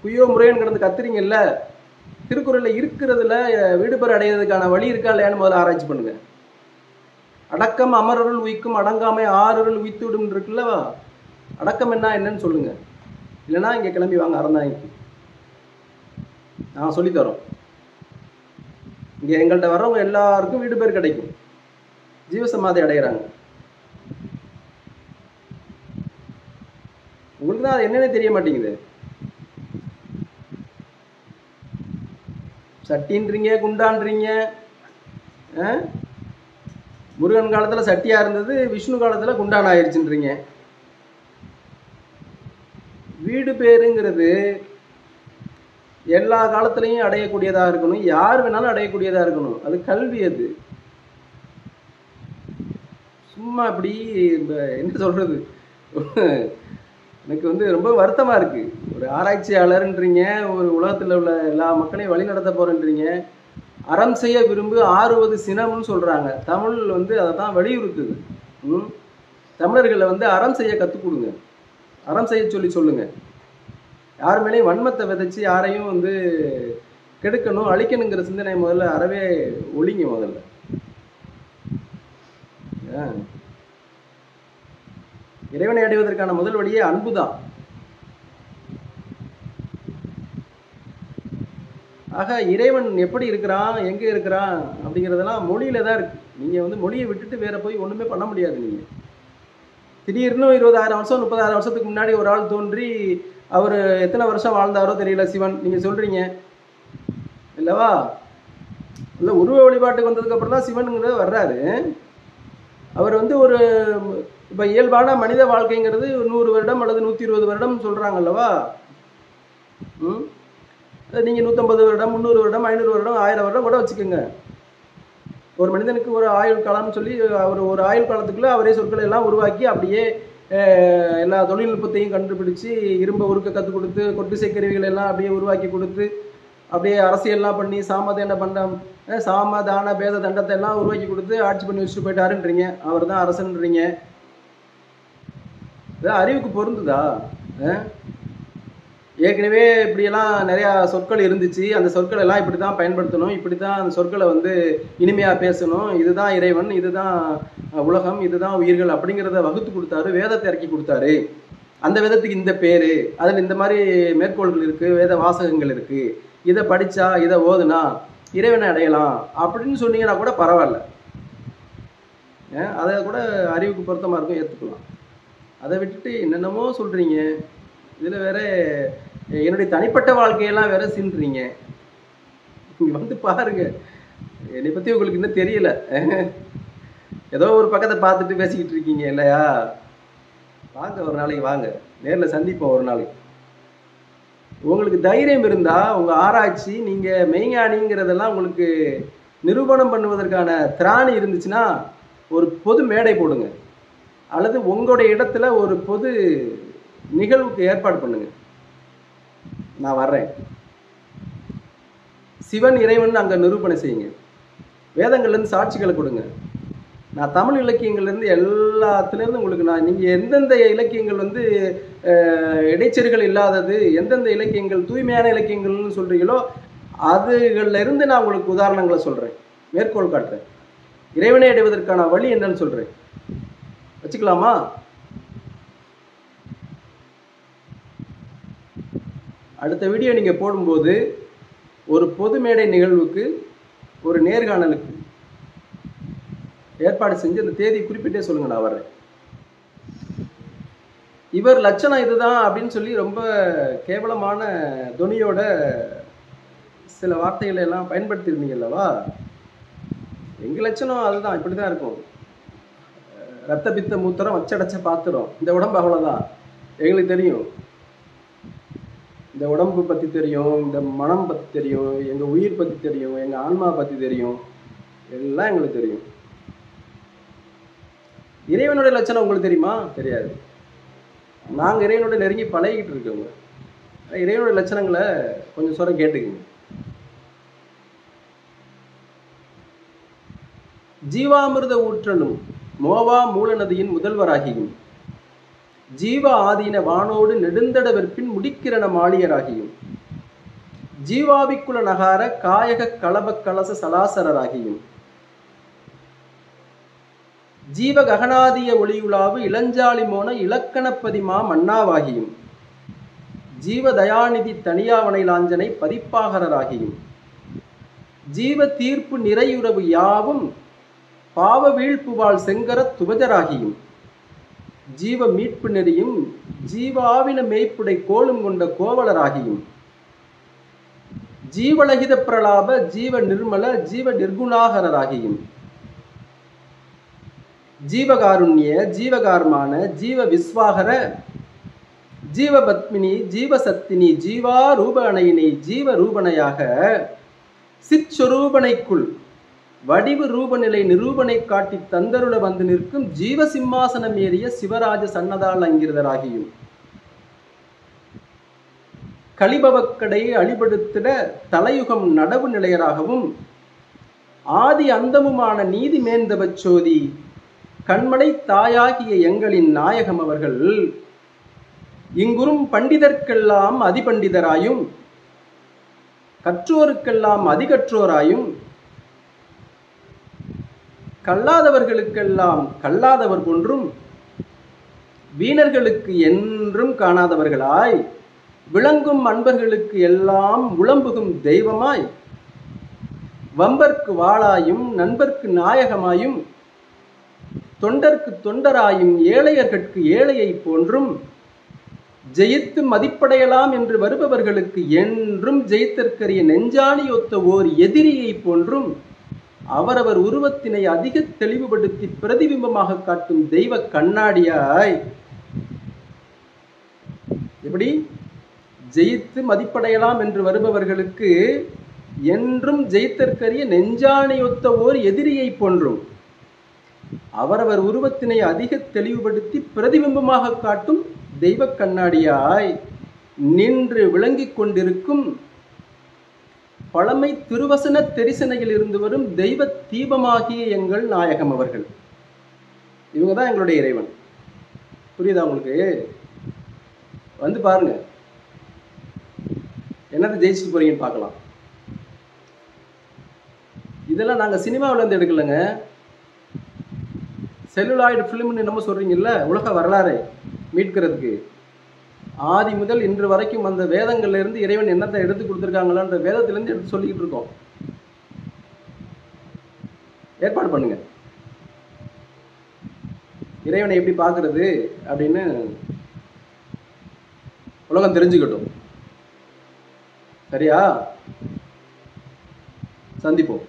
குய்யோ முறையன்னு கிடந்து கத்துறீங்கல்ல. திருக்குறள்ல இருக்கிறதுல வீடு பேர் அடையிறதுக்கான வழி இருக்கா இல்லையான்னு முதல்ல ஆராய்ச்சி பண்ணுங்க. அடக்கம் அமரருள் உயிக்கும் அடங்காமை ஆறுருள் உயித்து விடும் இருக்குல்லவா? அடக்கம் என்னன்னு சொல்லுங்க. இல்லைன்னா இங்க கிளம்பி வாங்க அறந்தாங்க, நான் சொல்லித்தரோம். இங்க எங்கள்கிட்ட வர்றவங்க எல்லாருக்கும் வீடு பேர் கிடைக்கும், ஜீவசமாதி அடைகிறாங்க. உங்களுக்கு தான் அது என்னன்னே தெரிய மாட்டேங்குது. சட்டின்றீங்க, குண்டான்றீங்க. முருகன் காலத்துல சட்டியா இருந்தது, விஷ்ணு காலத்துல குண்டான் ஆயிடுச்சுன்றீங்க. வீடு பேருங்கிறது எல்லா காலத்திலையும் அடையக்கூடியதாக இருக்கணும், யார் வேணாலும் அடையக்கூடியதாக இருக்கணும். அது கல்வி. அது சும்மா அப்படி என்ன சொல்றது, எனக்கு வந்து ரொம்ப வருத்தமாக இருக்குது. ஒரு ஆராய்ச்சியாளர்ன்றீங்க, ஒரு உலகத்தில் உள்ள எல்லா மக்களையும் வழி நடத்த போகிறேன்றீங்க, அறம் செய்ய விரும்பு ஆறுவது சினம்னு சொல்கிறாங்க. தமிழ் வந்து அதை தான் வலியுறுத்துது. தமிழர்களை வந்து அறம் செய்ய கற்றுக் கொடுங்க, அறம் செய்ய சொல்லுங்கள். யார் மேலேயும் வன்மத்தை விதைச்சி யாரையும் வந்து கெடுக்கணும் அழிக்கணுங்கிற சிந்தனை முதல்ல அறவே ஒழிங்க. முதல்ல இறைவனை அடைவதற்கான முதல் வழியே அன்பு தான். ஆக இறைவன் எப்படி இருக்கிறான், எங்கே இருக்கிறான் அப்படிங்கிறதெல்லாம் மொழியில தான் இருக்கு. நீங்கள் வந்து மொழியை விட்டுட்டு வேற போய் ஒன்றுமே பண்ண முடியாது. நீங்கள் திடீர்னு 20,000 வருஷம் 30,000 வருஷத்துக்கு முன்னாடி ஒரு ஆள் தோன்றி அவர் எத்தனை வருஷம் வாழ்ந்தாரோ தெரியல சிவன், நீங்கள் சொல்கிறீங்க இல்லவா? இல்லை, உருவ வழிபாட்டுக்கு வந்ததுக்கப்புறம் தான் சிவனுங்கிறது வர்றாரு. அவர் வந்து ஒரு இப்போ இயல்பான மனித வாழ்க்கைங்கிறது 100 வருடம் அல்லது 120 வருடம் சொல்கிறாங்க அல்லவா? நீங்கள் 150 வருடம் 300 வருடம் 500 வருடம் 1000 வருடம் கூட வச்சுக்கோங்க. ஒரு மனிதனுக்கு ஒரு ஆயுள் காலம்னு சொல்லி அவர் ஒரு ஆயுள் காலத்துக்குள்ளே அவரே சொற்களை எல்லாம் உருவாக்கி அப்படியே எல்லா தொழில்நுட்பத்தையும் கண்டுபிடிச்சி இரும்பை உருக்க கற்றுக் கொடுத்து கொட்டு சேக்கருவிகள் எல்லாம் அப்படியே உருவாக்கி கொடுத்து அப்படியே அரசியல்லாம் பண்ணி சாமதான பேத தண்டத்தை எல்லாம் உருவாக்கி கொடுத்து ஆட்சி பண்ணி வச்சுட்டு போயிட்டாருன்றீங்க. அவர் தான் அரசன்றீங்க. அறிவுக்கு பொருந்துதா? ஏற்கனவே இப்படியெல்லாம் நிறையா சொற்கள் இருந்துச்சு, அந்த சொற்கள் எல்லாம் இப்படி தான் பயன்படுத்தணும், இப்படி தான் அந்த சொற்களை வந்து இனிமையாக பேசணும், இதுதான் இறைவன், இதுதான் உலகம், இதுதான் உயிர்கள் அப்படிங்கிறத வகுத்து கொடுத்தாரு, வேதத்தை இறக்கி கொடுத்தாரு. அந்த வேதத்துக்கு இந்த பேர், அதில் இந்த மாதிரி மேற்கோள்கள் இருக்குது, வேத வாசகங்கள் இருக்குது, இதை படித்தா இதை ஓதுனா இறைவனை அடையலாம் அப்படின்னு சொன்னீங்கன்னா கூட பரவாயில்ல. அதை கூட அறிவுக்கு பொருத்தமாக இருக்கும், ஏற்றுக்கலாம். அதை விட்டுட்டு என்னென்னமோ சொல்கிறீங்க. இதில் வேற என்னுடைய தனிப்பட்ட வாழ்க்கையெல்லாம் வேற சீன்றீங்க. இங்கே வந்து பாருங்க, என்னை பற்றி உங்களுக்கு இன்னும் தெரியல. ஏதோ ஒரு பக்கத்தை பார்த்துட்டு பேசிக்கிட்டு இருக்கீங்க இல்லையா? வாங்க, ஒரு நாளைக்கு வாங்க, நேரில் சந்திப்போம் ஒரு நாளைக்கு. உங்களுக்கு தைரியம் இருந்தால் உங்கள் ஆராய்ச்சி நீங்கள் மெய்ஞானிங்கிறதெல்லாம் உங்களுக்கு நிரூபணம் பண்ணுவதற்கான திராணி இருந்துச்சுன்னா ஒரு பொது மேடை போடுங்க, அல்லது உங்களுடைய இடத்துல ஒரு பொது நிகழ்வுக்கு ஏற்பாடு பண்ணுங்க. நான் வர்றேன். சிவன் இறைவன் அங்கே நிரூபணை செய்யுங்க. வேதங்கள்லேருந்து சாட்சிகளை கொடுங்க. நான் தமிழ் இலக்கியங்கள்லேருந்து எல்லாத்துலேருந்து உங்களுக்கு நீங்கள் எந்தெந்த இலக்கியங்கள் வந்து இடைச்செருகள் இல்லாதது, எந்தெந்த இலக்கியங்கள் தூய்மையான இலக்கியங்கள்னு சொல்கிறீங்களோ அதுகளிலிருந்து நான் உங்களுக்கு உதாரணங்களை சொல்கிறேன், மேற்கோள் காட்டுறேன். இறைவனை அடைவதற்கான வழி என்னன்னு சொல்கிறேன். வச்சுக்கலாமா? அடுத்த வீடியோ நீங்கள் போடும்போது ஒரு பொது மேடை நிகழ்வுக்கு, ஒரு நேர்காணலுக்கு ஏற்பாடு செஞ்சு அந்த தேதி குறிப்பிட்டே சொல்லுங்க, நான் வர்றேன். இவர் லட்சணம் இதுதான் அப்படின்னு சொல்லி ரொம்ப கேவலமான துணியோட சில வார்த்தைகளை எல்லாம் பயன்படுத்தியிருந்தீங்க அல்லவா? எங்கள் லட்சணம் அதுதான், இப்படி தான் இருக்கும். ரத்த பித்த மூத்திரம் வச்சடைச்ச பாத்திரம். இந்த உடம்பு அவ்வளோதான். எங்களுக்கு தெரியும், இந்த உடம்பு பற்றி தெரியும், இந்த மனம் பற்றி தெரியும், எங்கள் உயிர் பற்றி தெரியும், எங்கள் ஆன்மா பற்றி தெரியும், எல்லாம் எங்களுக்கு தெரியும். இறைவனுடைய லட்சணம் உங்களுக்கு தெரியுமா? தெரியாது. நாங்கள் இறைவனோட நெருங்கி பழகிக்கிட்டு இருக்கோங்க. இறைவனுடைய லட்சணங்களை கொஞ்சம் சொல்ல கேட்டுக்குங்க. ஜீவாமிர்த ஊற்றலும் மோவா மூல நதியின் முதல்வராகியும், ஜீவ ஆதீன வானோடு நெடுந்தட வெற்பின் முடிக்கிரண மாளியராகியும், ஜீவாவிக்குல நகார காயக கலப கலச சலாசரராகியும், ஜீவ ககனாதிய ஒளியுலாவு இளஞ்சாலி மோன இலக்கணப்பதிமா மன்னாவாகியும், ஜீவ தயாநிதி தனியாவனை லாஞ்சனை பதிப்பாகரராகியும், ஜீவ தீர்ப்பு நிறையுறவு யாவும் பாவ வீழ்ப்புவாள் செங்கர துவஜராகியும், ஜீவ மீட்பு நெறியும் ஜீவாவின மெய்ப்புடை கோலும் கொண்ட கோவலராகியும், ஜீவலகித பிரலாப ஜீவ நிர்மல ஜீவ நிர்குணாகரராகியும், ஜீவகாருண்ய ஜீவகார்மான ஜீவ விஸ்வாகர ஜீவபத்மினி ஜீவசத்தினி ஜீவாரூப அணையினை ஜீவரூபனையாக சிற்சொரூபனைக்குள் வடிவு ரூபநிலை நிரூபனை காட்டி தந்தருள வந்து நிற்கும் ஜீவ சிம்மாசனம் ஏறிய சிவராஜ சன்னதால் அங்கிருதராகியும் கலிபவக்கடை அழிபடுத்திட தலையுகம் நடவு நிலையராகவும் ஆதி அந்தமுமான நீதி மேந்தவச்சோதி கண்மடை தாயாகிய எங்களின் நாயகம் அவர்கள் இங்குறும் பண்டிதர்க்கெல்லாம் அதிபண்டிதராயும் கற்றோருக்கெல்லாம் அதிகற்றோராயும் கல்லாதவர்களுக்கெல்லாம் கல்லாதவர் போன்றும் வீணர்களுக்கு என்றும் காணாதவர்களாய் விளங்கும் அன்பர்களுக்கு எல்லாம் உளம்புகும் தெய்வமாய் வம்பர்க்கு வாளாயும் நண்பர்க்கு நாயகமாயும் தொண்டர்க்கு தொண்டராயும் ஏழையர்கட்கு ஏழையை போன்றும் ஜெயித்து மதிப்படையலாம் என்று வருபவர்களுக்கு என்றும் ஜெயித்தற்கரிய நெஞ்சாணி ஒத்த ஓர் எதிரியை போன்றும் அவரவர் உருவத்தினை அதிக தெளிவுபடுத்தி பிரதிபிம்பமாக காட்டும் தெய்வ கண்ணாடியாய் எப்படி ஜெயித்து மதிப்படையலாம் என்று வருபவர்களுக்கு என்றும் ஜெயித்தற்கரிய நெஞ்சாணியொத்த ஓர் எதிரியை போன்றும் அவரவர் உருவத்தினை அதிக தெளிவுபடுத்தி பிரதிபிம்பமாக காட்டும் தெய்வ கண்ணாடியாய் நின்று விளங்கிக் கொண்டிருக்கும் பழமை திருவசன தெரிசனையில் இருந்து வரும் தெய்வ தீபமாகிய எங்கள் நாயகம் அவர்கள். இவங்க தான் எங்களுடைய இறைவன். புரியுதா உங்களுக்கு? வந்து பாருங்க, என்னது ஜெயிச்சுட்டு போறீங்கன்னு பார்க்கலாம். இதெல்லாம் நாங்கள் சினிமாவில் இருந்து எடுக்கலைங்க. செல்லுலாய்டு ஃபிலிம்னு என்னமோ சொல்றீங்கல்ல, உலக வரலாறை மீட்கிறதுக்கு ஆதி முதல் இன்று வரைக்கும் அந்த வேதங்கள்ல இருந்து இறைவன் என்னத்தை எடுத்து கொடுத்துருக்காங்களான்ற வேதத்திலிருந்து எடுத்து சொல்லிக்கிட்டு இருக்கோம். ஏற்பாடு பண்ணுங்க, இறைவனை எப்படி பார்க்கறது அப்படின்னு உலகம் தெரிஞ்சுக்கட்டும். சரியா? சந்திப்போம்.